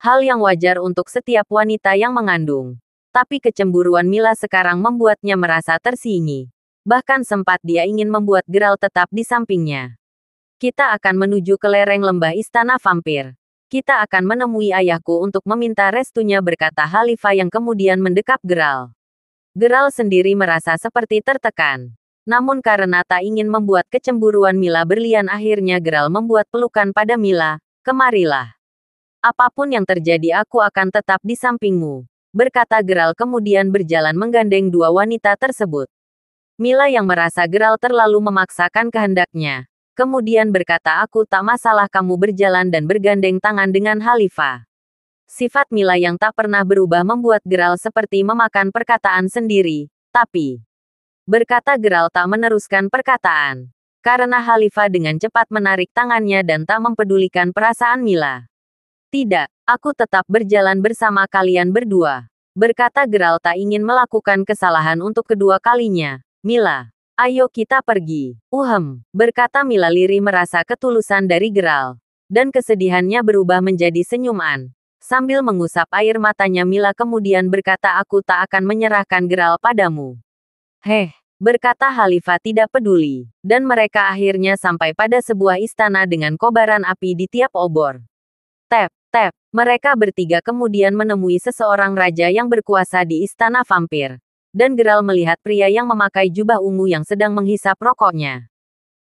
Hal yang wajar untuk setiap wanita yang mengandung. Tapi kecemburuan Mila sekarang membuatnya merasa tersinggung. Bahkan sempat dia ingin membuat Geralt tetap di sampingnya. Kita akan menuju ke lereng lembah Istana Vampir. Kita akan menemui ayahku untuk meminta restunya, berkata Khalifah yang kemudian mendekap Geralt. Geralt sendiri merasa seperti tertekan. Namun karena tak ingin membuat kecemburuan Mila berlian, akhirnya Geralt membuat pelukan pada Mila. Kemarilah. Apapun yang terjadi aku akan tetap di sampingmu, berkata Geralt kemudian berjalan menggandeng dua wanita tersebut. Mila yang merasa Geralt terlalu memaksakan kehendaknya, kemudian berkata, aku tak masalah kamu berjalan dan bergandeng tangan dengan Khalifah. Sifat Mila yang tak pernah berubah membuat Geralt seperti memakan perkataan sendiri, tapi berkata Geralt tak meneruskan perkataan. Karena Khalifah dengan cepat menarik tangannya dan tak mempedulikan perasaan Mila. Tidak, aku tetap berjalan bersama kalian berdua, berkata Geralt tak ingin melakukan kesalahan untuk kedua kalinya. Mila, ayo kita pergi. Berkata Mila lirih merasa ketulusan dari Geralt. Dan kesedihannya berubah menjadi senyuman. Sambil mengusap air matanya Mila kemudian berkata, aku tak akan menyerahkan Geralt padamu. Berkata Khalifah tidak peduli. Dan mereka akhirnya sampai pada sebuah istana dengan kobaran api di tiap obor. Tap. Mereka bertiga kemudian menemui seseorang raja yang berkuasa di Istana Vampir. Dan Geralt melihat pria yang memakai jubah ungu yang sedang menghisap rokoknya.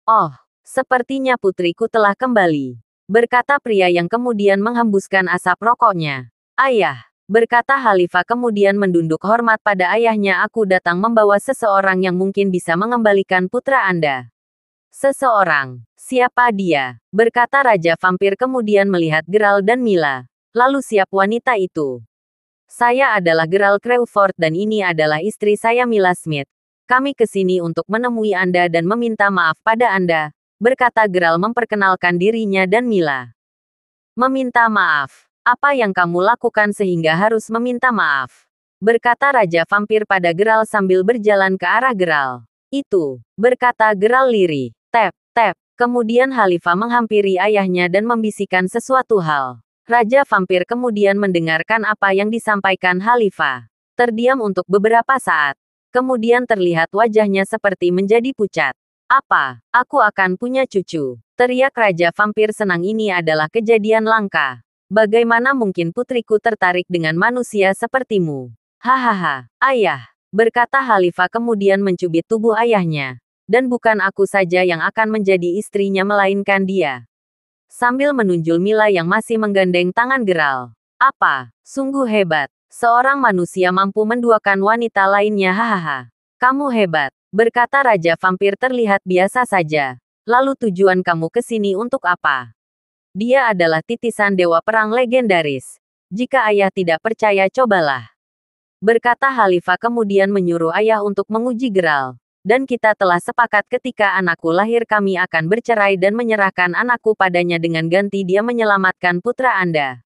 Oh, sepertinya putriku telah kembali, berkata pria yang kemudian menghembuskan asap rokoknya. Ayah, berkata Khalifah kemudian mendunduk hormat pada ayahnya, aku datang membawa seseorang yang mungkin bisa mengembalikan putra Anda. Seseorang, siapa dia? Berkata Raja Vampir kemudian melihat Geralt dan Mila. Lalu siapa wanita itu? Saya adalah Geralt Crewford dan ini adalah istri saya Mila Smith. Kami ke sini untuk menemui Anda dan meminta maaf pada Anda, berkata Geralt memperkenalkan dirinya dan Mila. Meminta maaf? Apa yang kamu lakukan sehingga harus meminta maaf? Berkata Raja Vampir pada Geralt sambil berjalan ke arah Geralt. Itu, berkata Geralt lirih. Tap. Kemudian Khalifah menghampiri ayahnya dan membisikkan sesuatu hal. Raja Vampir kemudian mendengarkan apa yang disampaikan Khalifah. Terdiam untuk beberapa saat. Kemudian terlihat wajahnya seperti menjadi pucat. Apa? Aku akan punya cucu, teriak Raja Vampir senang, ini adalah kejadian langka. Bagaimana mungkin putriku tertarik dengan manusia sepertimu? Hahaha, ayah, berkata Khalifah kemudian mencubit tubuh ayahnya. Dan bukan aku saja yang akan menjadi istrinya melainkan dia. Sambil menunjuk Mila yang masih menggandeng tangan Geralt. Apa? Sungguh hebat. Seorang manusia mampu menduakan wanita lainnya, hahaha. Kamu hebat, berkata Raja Vampir terlihat biasa saja. Lalu tujuan kamu ke sini untuk apa? Dia adalah titisan dewa perang legendaris. Jika ayah tidak percaya cobalah. Berkata Khalifah kemudian menyuruh ayah untuk menguji Geral. Dan kita telah sepakat ketika anakku lahir kami akan bercerai dan menyerahkan anakku padanya dengan ganti dia menyelamatkan putra Anda.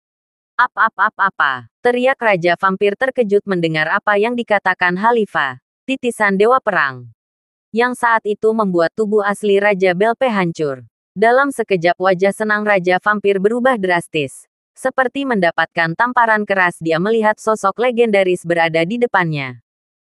Apa? Teriak Raja Vampir terkejut mendengar apa yang dikatakan Khalifah, titisan dewa perang. Yang saat itu membuat tubuh asli Raja Belpe hancur. Dalam sekejap wajah senang Raja Vampir berubah drastis. Seperti mendapatkan tamparan keras dia melihat sosok legendaris berada di depannya.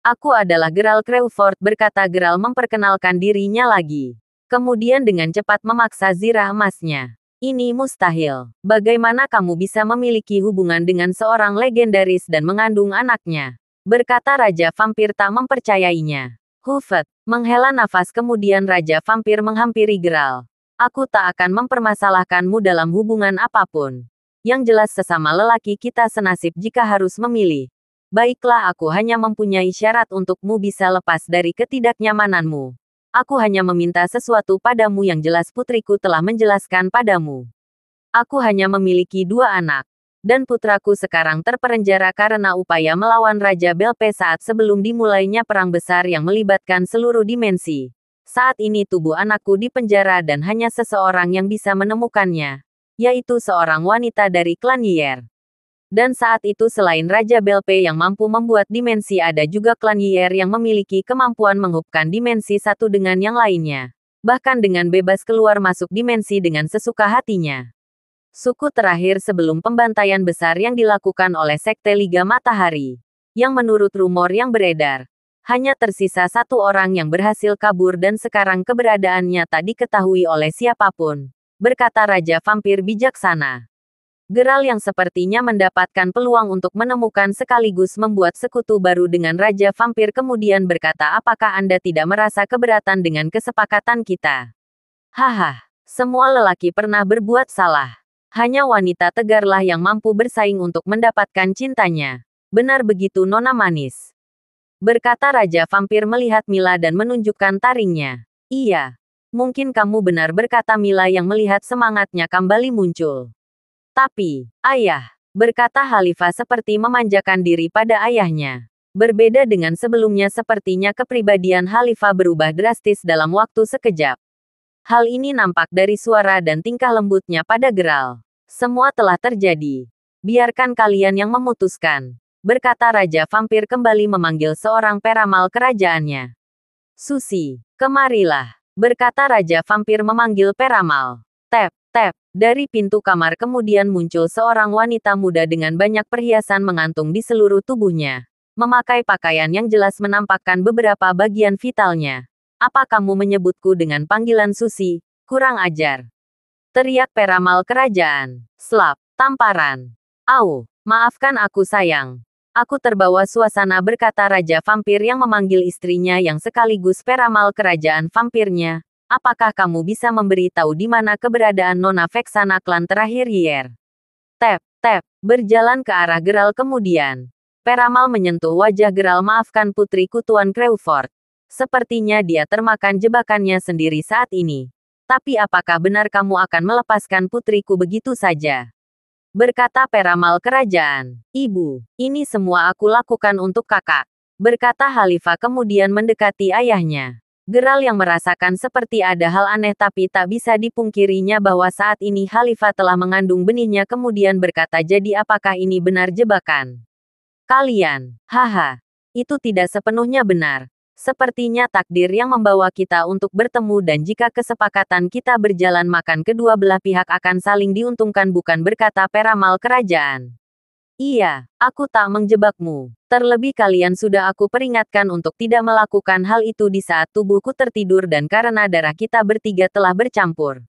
Aku adalah Geral Crawford, berkata Geral memperkenalkan dirinya lagi. Kemudian dengan cepat memaksa zirah emasnya. Ini mustahil. Bagaimana kamu bisa memiliki hubungan dengan seorang legendaris dan mengandung anaknya? Berkata Raja Vampir tak mempercayainya. Hufet, menghela nafas kemudian Raja Vampir menghampiri Geral. Aku tak akan mempermasalahkanmu dalam hubungan apapun. Yang jelas sesama lelaki kita senasib jika harus memilih. Baiklah, aku hanya mempunyai syarat untukmu bisa lepas dari ketidaknyamananmu. Aku hanya meminta sesuatu padamu yang jelas putriku telah menjelaskan padamu. Aku hanya memiliki 2 anak. Dan putraku sekarang terpenjara karena upaya melawan Raja Belpe saat sebelum dimulainya perang besar yang melibatkan seluruh dimensi. Saat ini tubuh anakku di penjara dan hanya seseorang yang bisa menemukannya. Yaitu seorang wanita dari klan Yier. Dan saat itu selain Raja Belpe yang mampu membuat dimensi ada juga klan Yier yang memiliki kemampuan menghubungkan dimensi satu dengan yang lainnya. Bahkan dengan bebas keluar masuk dimensi dengan sesuka hatinya. Suku terakhir sebelum pembantaian besar yang dilakukan oleh Sekte Liga Matahari. Yang menurut rumor yang beredar. Hanya tersisa 1 orang yang berhasil kabur dan sekarang keberadaannya tak diketahui oleh siapapun. Berkata Raja Vampir bijaksana. Geral yang sepertinya mendapatkan peluang untuk menemukan sekaligus membuat sekutu baru dengan Raja Vampir kemudian berkata, apakah Anda tidak merasa keberatan dengan kesepakatan kita? Haha, semua lelaki pernah berbuat salah. Hanya wanita tegarlah yang mampu bersaing untuk mendapatkan cintanya. Benar begitu Nona Manis? Berkata Raja Vampir melihat Mila dan menunjukkan taringnya. Iya, mungkin kamu benar, berkata Mila yang melihat semangatnya kembali muncul. Tapi, ayah, berkata Khalifah seperti memanjakan diri pada ayahnya. Berbeda dengan sebelumnya sepertinya kepribadian Khalifah berubah drastis dalam waktu sekejap. Hal ini nampak dari suara dan tingkah lembutnya pada Geral. Semua telah terjadi. Biarkan kalian yang memutuskan. Berkata Raja Vampir kembali memanggil seorang peramal kerajaannya. Susi, kemarilah. Berkata Raja Vampir memanggil peramal. Tap. Dari pintu kamar kemudian muncul seorang wanita muda dengan banyak perhiasan mengantung di seluruh tubuhnya. Memakai pakaian yang jelas menampakkan beberapa bagian vitalnya. Apa kamu menyebutku dengan panggilan Susi? Kurang ajar. Teriak peramal kerajaan. Slap, tamparan. Au, maafkan aku sayang. Aku terbawa suasana, berkata Raja Vampir yang memanggil istrinya yang sekaligus peramal kerajaan vampirnya. Apakah kamu bisa memberi tahu di mana keberadaan Nona Vexana klan terakhir Yier? Tap, berjalan ke arah Geral kemudian. Peramal menyentuh wajah Geral. Maafkan putriku Tuan Crawford. Sepertinya dia termakan jebakannya sendiri saat ini. Tapi apakah benar kamu akan melepaskan putriku begitu saja? Berkata peramal kerajaan. Ibu, ini semua aku lakukan untuk kakak. Berkata Khalifah kemudian mendekati ayahnya. Geral yang merasakan seperti ada hal aneh tapi tak bisa dipungkirinya bahwa saat ini Khalifah telah mengandung benihnya kemudian berkata, jadi apakah ini benar jebakan? Kalian, haha, itu tidak sepenuhnya benar. Sepertinya takdir yang membawa kita untuk bertemu dan jika kesepakatan kita berjalan makan kedua belah pihak akan saling diuntungkan, bukan, berkata peramal kerajaan. Iya, aku tak menjebakmu. Terlebih kalian sudah aku peringatkan untuk tidak melakukan hal itu di saat tubuhku tertidur dan karena darah kita bertiga telah bercampur.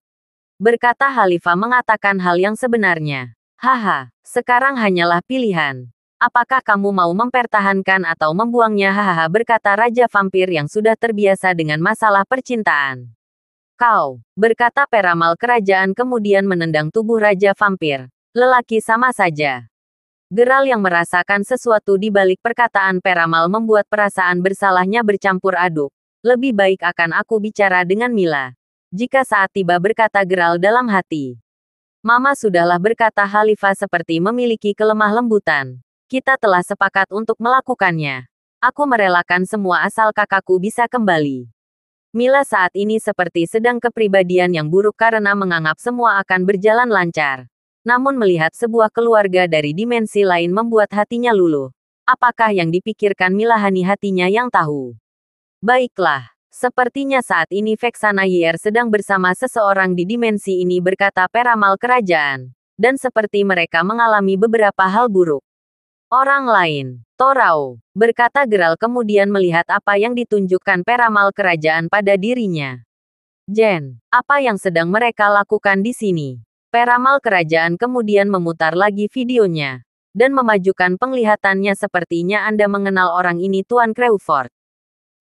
Berkata Khalifah mengatakan hal yang sebenarnya. Haha, sekarang hanyalah pilihan. Apakah kamu mau mempertahankan atau membuangnya? Hahaha, berkata Raja Vampir yang sudah terbiasa dengan masalah percintaan. Kau, berkata peramal kerajaan kemudian menendang tubuh Raja Vampir. Lelaki sama saja. Geral yang merasakan sesuatu di balik perkataan peramal membuat perasaan bersalahnya bercampur aduk. Lebih baik akan aku bicara dengan Mila. Jika saat tiba, berkata Geral dalam hati. Mama sudahlah, berkata Khalifah seperti memiliki kelemah lembutan. Kita telah sepakat untuk melakukannya. Aku merelakan semua asal kakakku bisa kembali. Mila saat ini seperti sedang kepribadian yang buruk karena menganggap semua akan berjalan lancar. Namun melihat sebuah keluarga dari dimensi lain membuat hatinya luluh. Apakah yang dipikirkan Mila hanya hatinya yang tahu? Baiklah. Sepertinya saat ini Vexana Yer sedang bersama seseorang di dimensi ini, berkata peramal kerajaan. Dan seperti mereka mengalami beberapa hal buruk. Orang lain, Torao, berkata Geralt kemudian melihat apa yang ditunjukkan peramal kerajaan pada dirinya. Jen, apa yang sedang mereka lakukan di sini? Peramal kerajaan kemudian memutar lagi videonya. Dan memajukan penglihatannya. Sepertinya Anda mengenal orang ini, Tuan Crawford.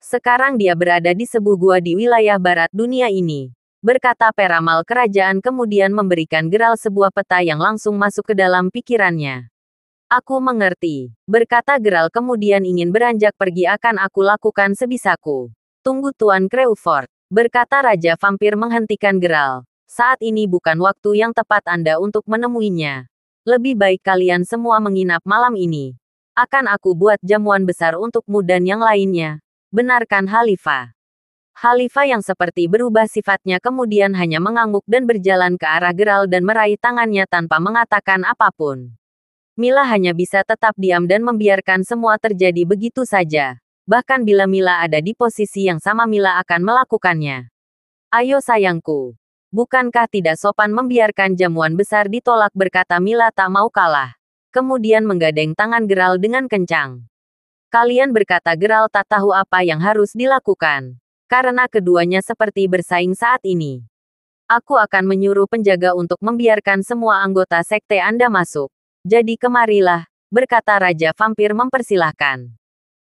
Sekarang dia berada di sebuah gua di wilayah barat dunia ini. Berkata peramal kerajaan kemudian memberikan Geralt sebuah peta yang langsung masuk ke dalam pikirannya. Aku mengerti. Berkata Geralt kemudian ingin beranjak pergi. Akan aku lakukan sebisaku. Tunggu Tuan Crawford. Berkata Raja Vampir menghentikan Geralt. Saat ini bukan waktu yang tepat Anda untuk menemuinya. Lebih baik kalian semua menginap malam ini. Akan aku buat jamuan besar untukmu dan yang lainnya. Benarkan Khalifah? Khalifah yang seperti berubah sifatnya kemudian hanya mengangguk dan berjalan ke arah Geralt dan meraih tangannya tanpa mengatakan apapun. Mila hanya bisa tetap diam dan membiarkan semua terjadi begitu saja. Bahkan bila Mila ada di posisi yang sama, Mila akan melakukannya. Ayo sayangku. Bukankah tidak sopan membiarkan jamuan besar ditolak, berkata Mila tak mau kalah. Kemudian menggadeng tangan Geralt dengan kencang. Kalian, berkata Geralt tak tahu apa yang harus dilakukan. Karena keduanya seperti bersaing saat ini. Aku akan menyuruh penjaga untuk membiarkan semua anggota sekte Anda masuk. Jadi kemarilah, berkata Raja Vampir mempersilahkan.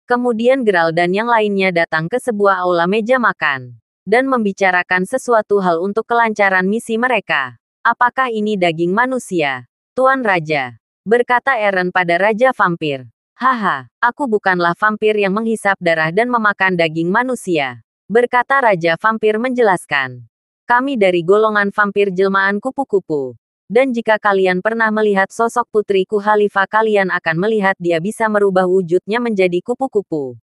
Kemudian Geralt dan yang lainnya datang ke sebuah aula meja makan. Dan membicarakan sesuatu hal untuk kelancaran misi mereka. Apakah ini daging manusia? Tuan Raja. Berkata Eren pada Raja Vampir. Haha, aku bukanlah vampir yang menghisap darah dan memakan daging manusia. Berkata Raja Vampir menjelaskan. Kami dari golongan vampir jelmaan kupu-kupu. Dan jika kalian pernah melihat sosok putriku Khalifah, kalian akan melihat dia bisa merubah wujudnya menjadi kupu-kupu.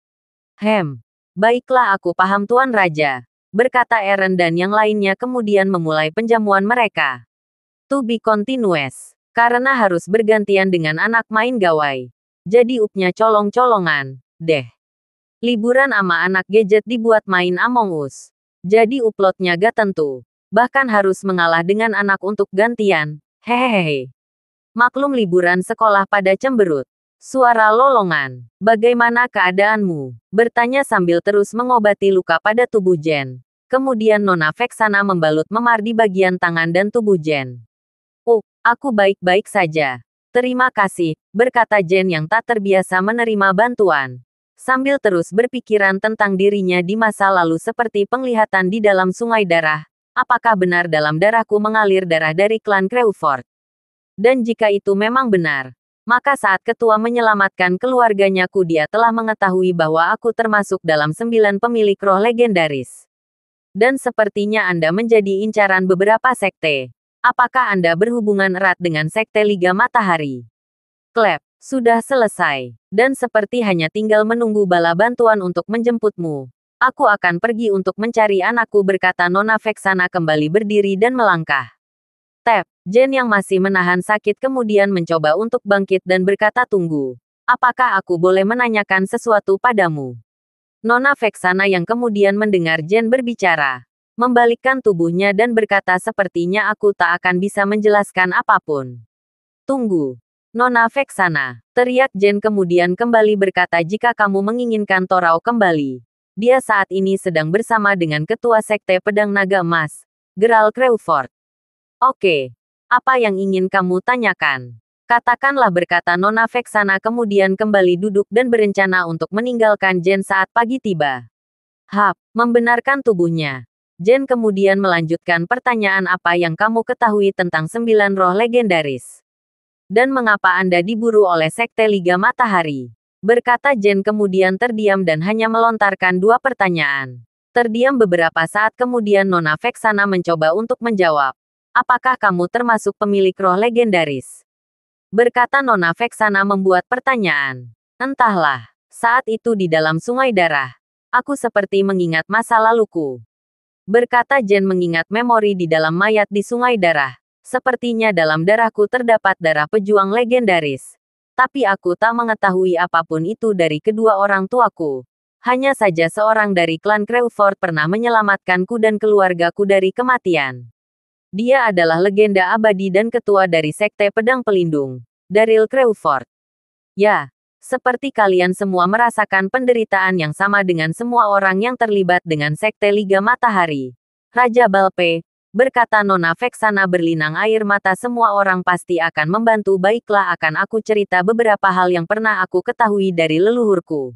Baiklah, aku paham Tuan Raja. Berkata Eren dan yang lainnya kemudian memulai penjamuan mereka. To be continuous. Karena harus bergantian dengan anak main gawai. Jadi upnya colong-colongan, deh. Liburan ama anak gadget dibuat main Among Us. Jadi uploadnya gak tentu. Bahkan harus mengalah dengan anak untuk gantian. Hehehe. Maklum liburan sekolah pada cemberut. Suara lolongan. Bagaimana keadaanmu? Bertanya sambil terus mengobati luka pada tubuh Jen. Kemudian Nona Vexana membalut memar di bagian tangan dan tubuh Jen. Oh, aku baik-baik saja. Terima kasih, berkata Jen yang tak terbiasa menerima bantuan. Sambil terus berpikiran tentang dirinya di masa lalu seperti penglihatan di dalam sungai darah. Apakah benar dalam darahku mengalir darah dari klan Crawford? Dan jika itu memang benar, maka saat ketua menyelamatkan keluarganya dia telah mengetahui bahwa aku termasuk dalam 9 pemilik roh legendaris. Dan sepertinya Anda menjadi incaran beberapa sekte. Apakah Anda berhubungan erat dengan sekte Liga Matahari? Klep, sudah selesai. Dan seperti hanya tinggal menunggu bala bantuan untuk menjemputmu. Aku akan pergi untuk mencari anakku, berkata Nona Vexana kembali berdiri dan melangkah. Tep, Jen yang masih menahan sakit kemudian mencoba untuk bangkit dan berkata, tunggu. Apakah aku boleh menanyakan sesuatu padamu? Nona Vexana yang kemudian mendengar Jen berbicara. Membalikkan tubuhnya dan berkata, sepertinya aku tak akan bisa menjelaskan apapun. Tunggu. Nona Vexana, teriak Jen kemudian kembali berkata, jika kamu menginginkan Torao kembali. Dia saat ini sedang bersama dengan ketua sekte pedang naga emas, Geralt Crawford. Oke. Apa yang ingin kamu tanyakan? Katakanlah, berkata Nona Vexana kemudian kembali duduk dan berencana untuk meninggalkan Jen saat pagi tiba. Membenarkan tubuhnya. Jen kemudian melanjutkan pertanyaan, apa yang kamu ketahui tentang 9 roh legendaris? Dan mengapa Anda diburu oleh sekte Liga Matahari? Berkata Jen kemudian terdiam dan hanya melontarkan 2 pertanyaan. Terdiam beberapa saat kemudian Nona Vexana mencoba untuk menjawab. Apakah kamu termasuk pemilik roh legendaris? Berkata Nona Vexana membuat pertanyaan. Entahlah, saat itu di dalam sungai darah, aku seperti mengingat masa laluku. Berkata Jen mengingat memori di dalam mayat di sungai darah. Sepertinya dalam darahku terdapat darah pejuang legendaris. Tapi aku tak mengetahui apapun itu dari kedua orang tuaku. Hanya saja seorang dari klan Crewford pernah menyelamatkanku dan keluargaku dari kematian. Dia adalah legenda abadi dan ketua dari Sekte Pedang Pelindung, Daryl Crewford. Ya, seperti kalian semua merasakan penderitaan yang sama dengan semua orang yang terlibat dengan Sekte Liga Matahari. Raja Balpe, berkata Nona Vexana berlinang air mata, semua orang pasti akan membantu. Baiklah, akan aku cerita beberapa hal yang pernah aku ketahui dari leluhurku.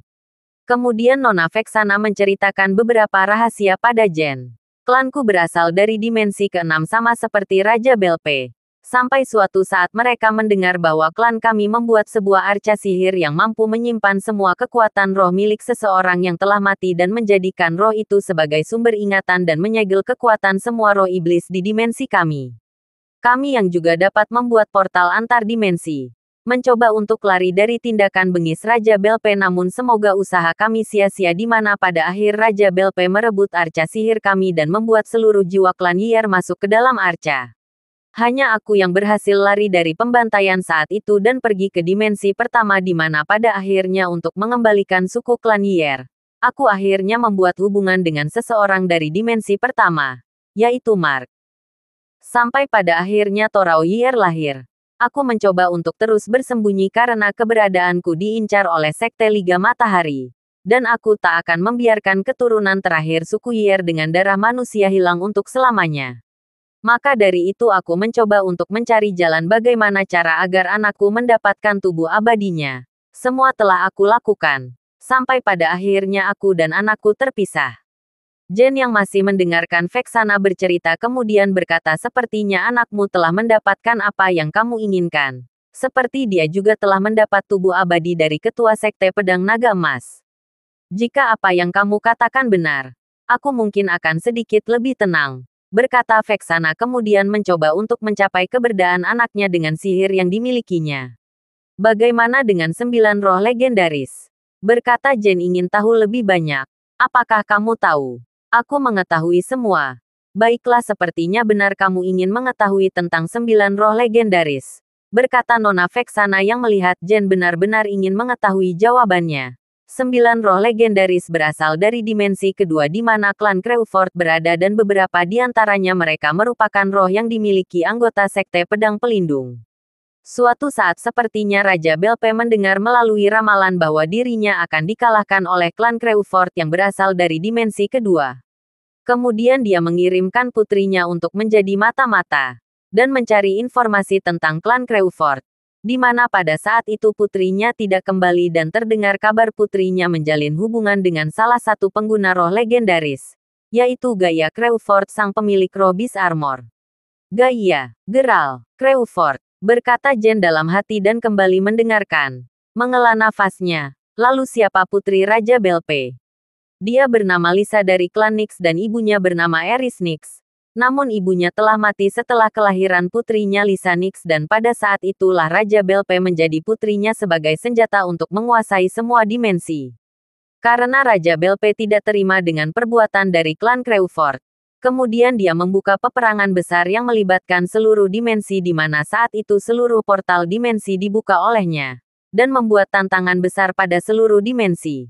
Kemudian Nona Vexana menceritakan beberapa rahasia pada Jen. Klanku berasal dari dimensi ke-6 sama seperti Raja Belpe. Sampai suatu saat mereka mendengar bahwa klan kami membuat sebuah arca sihir yang mampu menyimpan semua kekuatan roh milik seseorang yang telah mati dan menjadikan roh itu sebagai sumber ingatan dan menyegel kekuatan semua roh iblis di dimensi kami. Kami yang juga dapat membuat portal antar dimensi. Mencoba untuk lari dari tindakan bengis Raja Belpe, namun semoga usaha kami sia-sia di mana pada akhir Raja Belpe merebut arca sihir kami dan membuat seluruh jiwa klan Yier masuk ke dalam arca. Hanya aku yang berhasil lari dari pembantaian saat itu dan pergi ke dimensi pertama di mana pada akhirnya untuk mengembalikan suku klan Yier, aku akhirnya membuat hubungan dengan seseorang dari dimensi pertama, yaitu Mark. Sampai pada akhirnya Torao Yier lahir. Aku mencoba untuk terus bersembunyi karena keberadaanku diincar oleh Sekte Liga Matahari. Dan aku tak akan membiarkan keturunan terakhir suku Yier dengan darah manusia hilang untuk selamanya. Maka dari itu aku mencoba untuk mencari jalan bagaimana cara agar anakku mendapatkan tubuh abadinya. Semua telah aku lakukan. Sampai pada akhirnya aku dan anakku terpisah. Jen yang masih mendengarkan Vexana bercerita kemudian berkata, sepertinya anakmu telah mendapatkan apa yang kamu inginkan. Seperti dia juga telah mendapat tubuh abadi dari ketua Sekte Pedang Naga Emas. Jika apa yang kamu katakan benar, aku mungkin akan sedikit lebih tenang. Berkata Vexana kemudian mencoba untuk mencapai keberadaan anaknya dengan sihir yang dimilikinya. Bagaimana dengan 9 roh legendaris? Berkata Jen ingin tahu lebih banyak. Apakah kamu tahu? Aku mengetahui semua. Baiklah, sepertinya benar kamu ingin mengetahui tentang 9 roh legendaris. Berkata Nona Vexana yang melihat Jen benar-benar ingin mengetahui jawabannya. 9 roh legendaris berasal dari dimensi kedua di mana klan Crewford berada dan beberapa di antaranya mereka merupakan roh yang dimiliki anggota Sekte Pedang Pelindung. Suatu saat sepertinya Raja Belpe mendengar melalui ramalan bahwa dirinya akan dikalahkan oleh klan Crewford yang berasal dari dimensi kedua. Kemudian dia mengirimkan putrinya untuk menjadi mata-mata dan mencari informasi tentang klan Crewford. Di mana pada saat itu putrinya tidak kembali dan terdengar kabar putrinya menjalin hubungan dengan salah satu pengguna roh legendaris, yaitu Gaia Crewford, sang pemilik roh Beast Armor. Gaia, Geralt, Crewford, berkata Jen dalam hati dan kembali mendengarkan. Menghela nafasnya. Lalu siapa putri Raja Belpe? Dia bernama Lisa dari klan Nyx dan ibunya bernama Eris Nyx. Namun ibunya telah mati setelah kelahiran putrinya Lisa Nyx dan pada saat itulah Raja Belpe menjadi putrinya sebagai senjata untuk menguasai semua dimensi. Karena Raja Belpe tidak terima dengan perbuatan dari klan Crewford. Kemudian dia membuka peperangan besar yang melibatkan seluruh dimensi di mana saat itu seluruh portal dimensi dibuka olehnya. Dan membuat tantangan besar pada seluruh dimensi.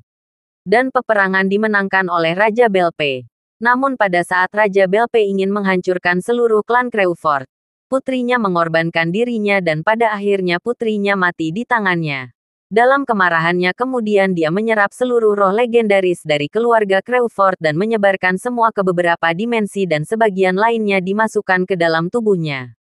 Dan peperangan dimenangkan oleh Raja Belpe. Namun pada saat Raja Belpe ingin menghancurkan seluruh klan Crewford, putrinya mengorbankan dirinya dan pada akhirnya putrinya mati di tangannya. Dalam kemarahannya kemudian dia menyerap seluruh roh legendaris dari keluarga Crewford dan menyebarkan semua ke beberapa dimensi dan sebagian lainnya dimasukkan ke dalam tubuhnya.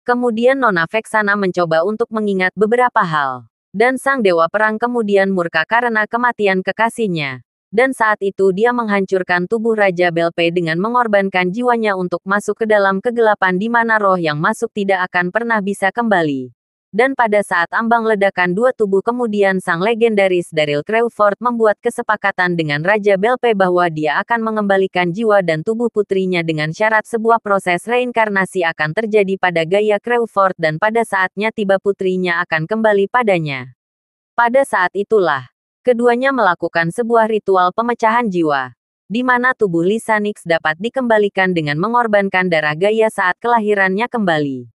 Kemudian Nona Vexana mencoba untuk mengingat beberapa hal. Dan sang dewa perang kemudian murka karena kematian kekasihnya. Dan saat itu dia menghancurkan tubuh Raja Belpe dengan mengorbankan jiwanya untuk masuk ke dalam kegelapan di mana roh yang masuk tidak akan pernah bisa kembali. Dan pada saat ambang ledakan dua tubuh kemudian sang legendaris Daryl Crawford membuat kesepakatan dengan Raja Belpe bahwa dia akan mengembalikan jiwa dan tubuh putrinya dengan syarat sebuah proses reinkarnasi akan terjadi pada gaya Crawford dan pada saatnya tiba putrinya akan kembali padanya. Pada saat itulah, keduanya melakukan sebuah ritual pemecahan jiwa, di mana tubuh Lisa Nix dapat dikembalikan dengan mengorbankan darah gaya saat kelahirannya kembali.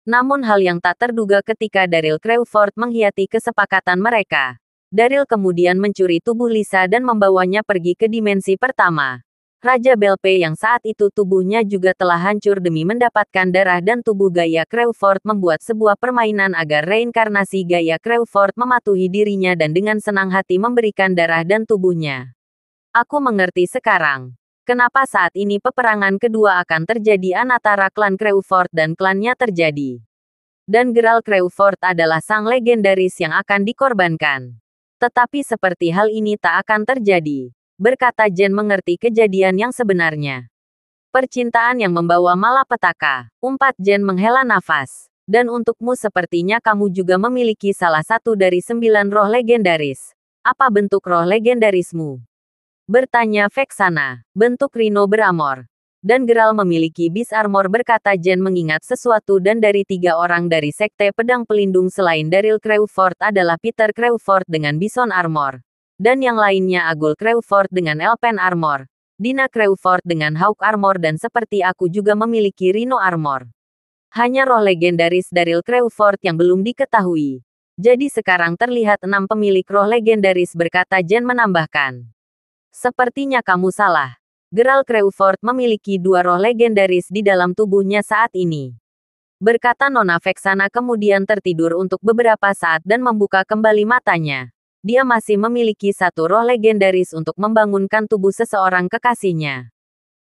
Namun hal yang tak terduga ketika Daryl Crawford mengkhianati kesepakatan mereka. Daryl kemudian mencuri tubuh Lisa dan membawanya pergi ke dimensi pertama. Raja Belpe yang saat itu tubuhnya juga telah hancur demi mendapatkan darah dan tubuh gaya Crawford membuat sebuah permainan agar reinkarnasi gaya Crawford mematuhi dirinya dan dengan senang hati memberikan darah dan tubuhnya. Aku mengerti sekarang. Kenapa saat ini peperangan kedua akan terjadi antara klan Crawford dan klannya terjadi. Dan Geralt Crawford adalah sang legendaris yang akan dikorbankan. Tetapi seperti hal ini tak akan terjadi, berkata Jen mengerti kejadian yang sebenarnya. Percintaan yang membawa malapetaka, umpat Jen menghela nafas. Dan untukmu sepertinya kamu juga memiliki salah satu dari 9 roh legendaris. Apa bentuk roh legendarismu? Bertanya Vexana, bentuk Rhino beramor. Dan Geralt memiliki Beast Armor berkata Jen mengingat sesuatu dan dari 3 orang dari Sekte Pedang Pelindung selain Daryl Crawford adalah Peter Crawford dengan Bison Armor. Dan yang lainnya Agul Crawford dengan Elven Armor. Dina Crawford dengan Hawk Armor dan seperti aku juga memiliki Rhino Armor. Hanya roh legendaris Daryl Crawford yang belum diketahui. Jadi sekarang terlihat 6 pemilik roh legendaris berkata Jen menambahkan. Sepertinya kamu salah. Geralt Crawford memiliki 2 roh legendaris di dalam tubuhnya saat ini. Berkata Nona Vexana kemudian tertidur untuk beberapa saat dan membuka kembali matanya. Dia masih memiliki 1 roh legendaris untuk membangunkan tubuh seseorang kekasihnya.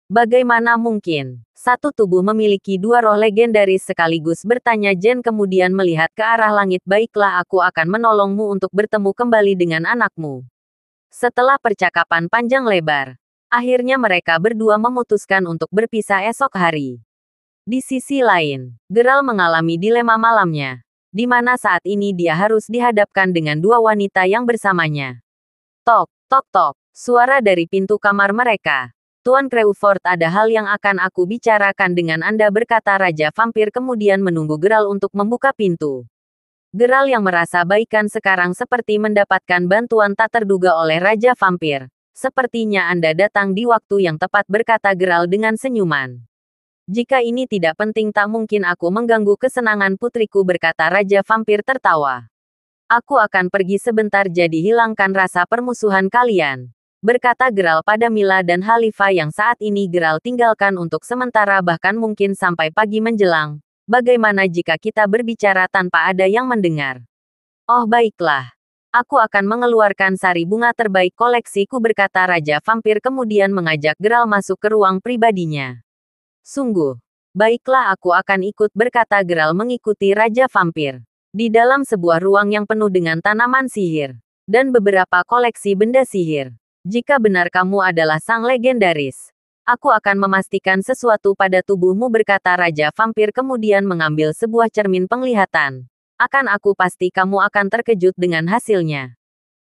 Bagaimana mungkin? 1 tubuh memiliki 2 roh legendaris sekaligus bertanya Jen kemudian melihat ke arah langit. Baiklah aku akan menolongmu untuk bertemu kembali dengan anakmu. Setelah percakapan panjang lebar, akhirnya mereka berdua memutuskan untuk berpisah esok hari. Di sisi lain, Geralt mengalami dilema malamnya, di mana saat ini dia harus dihadapkan dengan 2 wanita yang bersamanya. Tok, tok, tok, suara dari pintu kamar mereka. Tuan Crawford, ada hal yang akan aku bicarakan dengan Anda berkata Raja Vampir kemudian menunggu Geralt untuk membuka pintu. Geralt yang merasa baikan sekarang seperti mendapatkan bantuan tak terduga oleh Raja Vampir. Sepertinya Anda datang di waktu yang tepat berkata Geralt dengan senyuman. Jika ini tidak penting tak mungkin aku mengganggu kesenangan putriku berkata Raja Vampir tertawa. Aku akan pergi sebentar jadi hilangkan rasa permusuhan kalian. Berkata Geralt pada Mila dan Halifa yang saat ini Geralt tinggalkan untuk sementara bahkan mungkin sampai pagi menjelang. Bagaimana jika kita berbicara tanpa ada yang mendengar? Oh baiklah. Aku akan mengeluarkan sari bunga terbaik koleksiku berkata Raja Vampir kemudian mengajak Geralt masuk ke ruang pribadinya. Sungguh. Baiklah aku akan ikut berkata Geralt mengikuti Raja Vampir. Di dalam sebuah ruang yang penuh dengan tanaman sihir. Dan beberapa koleksi benda sihir. Jika benar kamu adalah sang legendaris. Aku akan memastikan sesuatu pada tubuhmu berkata Raja Vampir kemudian mengambil sebuah cermin penglihatan. Akan aku pasti kamu akan terkejut dengan hasilnya.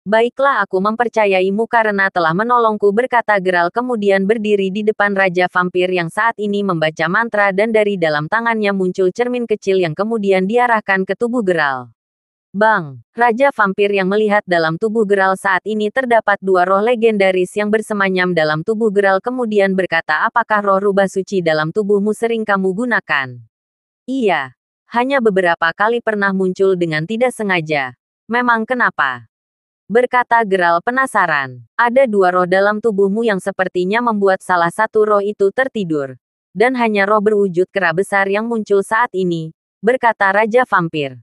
Baiklah aku mempercayaimu karena telah menolongku berkata Geralt kemudian berdiri di depan Raja Vampir yang saat ini membaca mantra dan dari dalam tangannya muncul cermin kecil yang kemudian diarahkan ke tubuh Geralt. Bang, Raja Vampir yang melihat dalam tubuh Geralt saat ini terdapat 2 roh legendaris yang bersemanyam dalam tubuh Geralt kemudian berkata apakah roh rubah suci dalam tubuhmu sering kamu gunakan? Iya. Hanya beberapa kali pernah muncul dengan tidak sengaja. Memang kenapa? Berkata Geralt penasaran. Ada 2 roh dalam tubuhmu yang sepertinya membuat salah satu roh itu tertidur. Dan hanya roh berwujud kera besar yang muncul saat ini. Berkata Raja Vampir.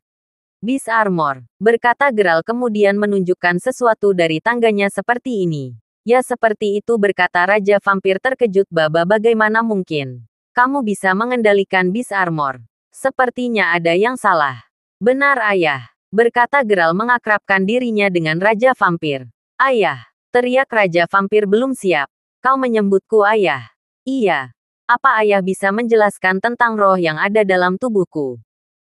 Beast Armor, berkata Geralt kemudian menunjukkan sesuatu dari tangganya seperti ini. Ya seperti itu berkata Raja Vampir terkejut bagaimana mungkin? Kamu bisa mengendalikan Beast Armor. Sepertinya ada yang salah. Benar ayah, berkata Geralt mengakrabkan dirinya dengan Raja Vampir. Ayah, teriak Raja Vampir belum siap. Kau menyebutku ayah. Iya. Apa ayah bisa menjelaskan tentang roh yang ada dalam tubuhku?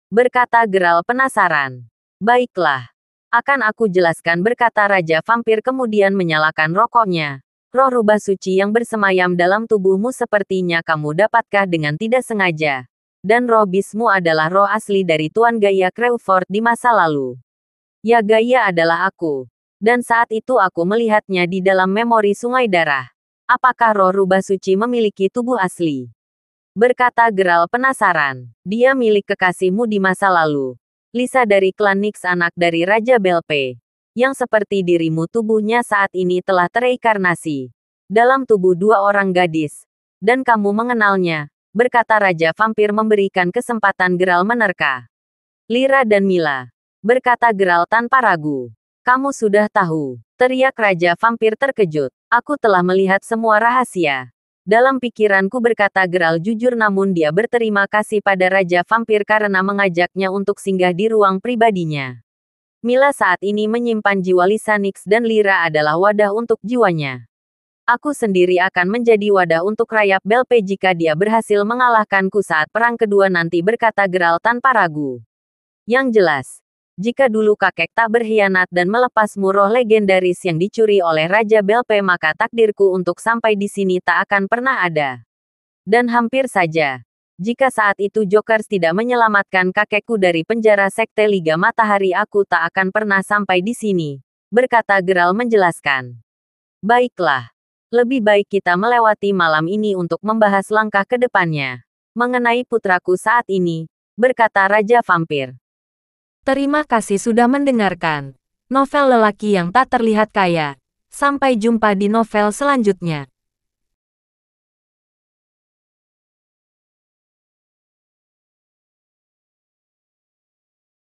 Berkata Geralt penasaran. Baiklah. Akan aku jelaskan, berkata Raja Vampir kemudian menyalakan rokoknya. Roh rubah suci yang bersemayam dalam tubuhmu sepertinya kamu dapatkah dengan tidak sengaja. Dan roh bismu adalah roh asli dari Tuan Gaia Crewford di masa lalu. Ya, Gaia adalah aku. Dan saat itu aku melihatnya di dalam memori sungai darah. Apakah roh rubah suci memiliki tubuh asli? Berkata Geralt penasaran. Dia milik kekasihmu di masa lalu. Lisa dari klan Nyx, anak dari Raja Belpe. Yang seperti dirimu, tubuhnya saat ini telah tereinkarnasi dalam tubuh dua orang gadis. Dan kamu mengenalnya, berkata Raja Vampir memberikan kesempatan Geralt menerka. Lyra dan Mila, berkata Geralt tanpa ragu. Kamu sudah tahu, teriak Raja Vampir terkejut. Aku telah melihat semua rahasia. Dalam pikiranku, berkata Geralt jujur, namun dia berterima kasih pada Raja Vampir karena mengajaknya untuk singgah di ruang pribadinya. Mila saat ini menyimpan jiwa Lisa Nyx dan Lyra adalah wadah untuk jiwanya. Aku sendiri akan menjadi wadah untuk Rayap Belpe jika dia berhasil mengalahkanku saat perang kedua nanti, berkata Geralt tanpa ragu. Yang jelas, jika dulu kakek tak berkhianat dan melepasmu roh legendaris yang dicuri oleh Raja Belpe, maka takdirku untuk sampai di sini tak akan pernah ada. Dan hampir saja, jika saat itu Jokers tidak menyelamatkan kakekku dari penjara Sekte Liga Matahari, aku tak akan pernah sampai di sini, berkata Geralt menjelaskan. Baiklah, lebih baik kita melewati malam ini untuk membahas langkah ke depannya. Mengenai putraku saat ini, berkata Raja Vampir. Terima kasih sudah mendengarkan novel lelaki yang tak terlihat kaya. Sampai jumpa di novel selanjutnya.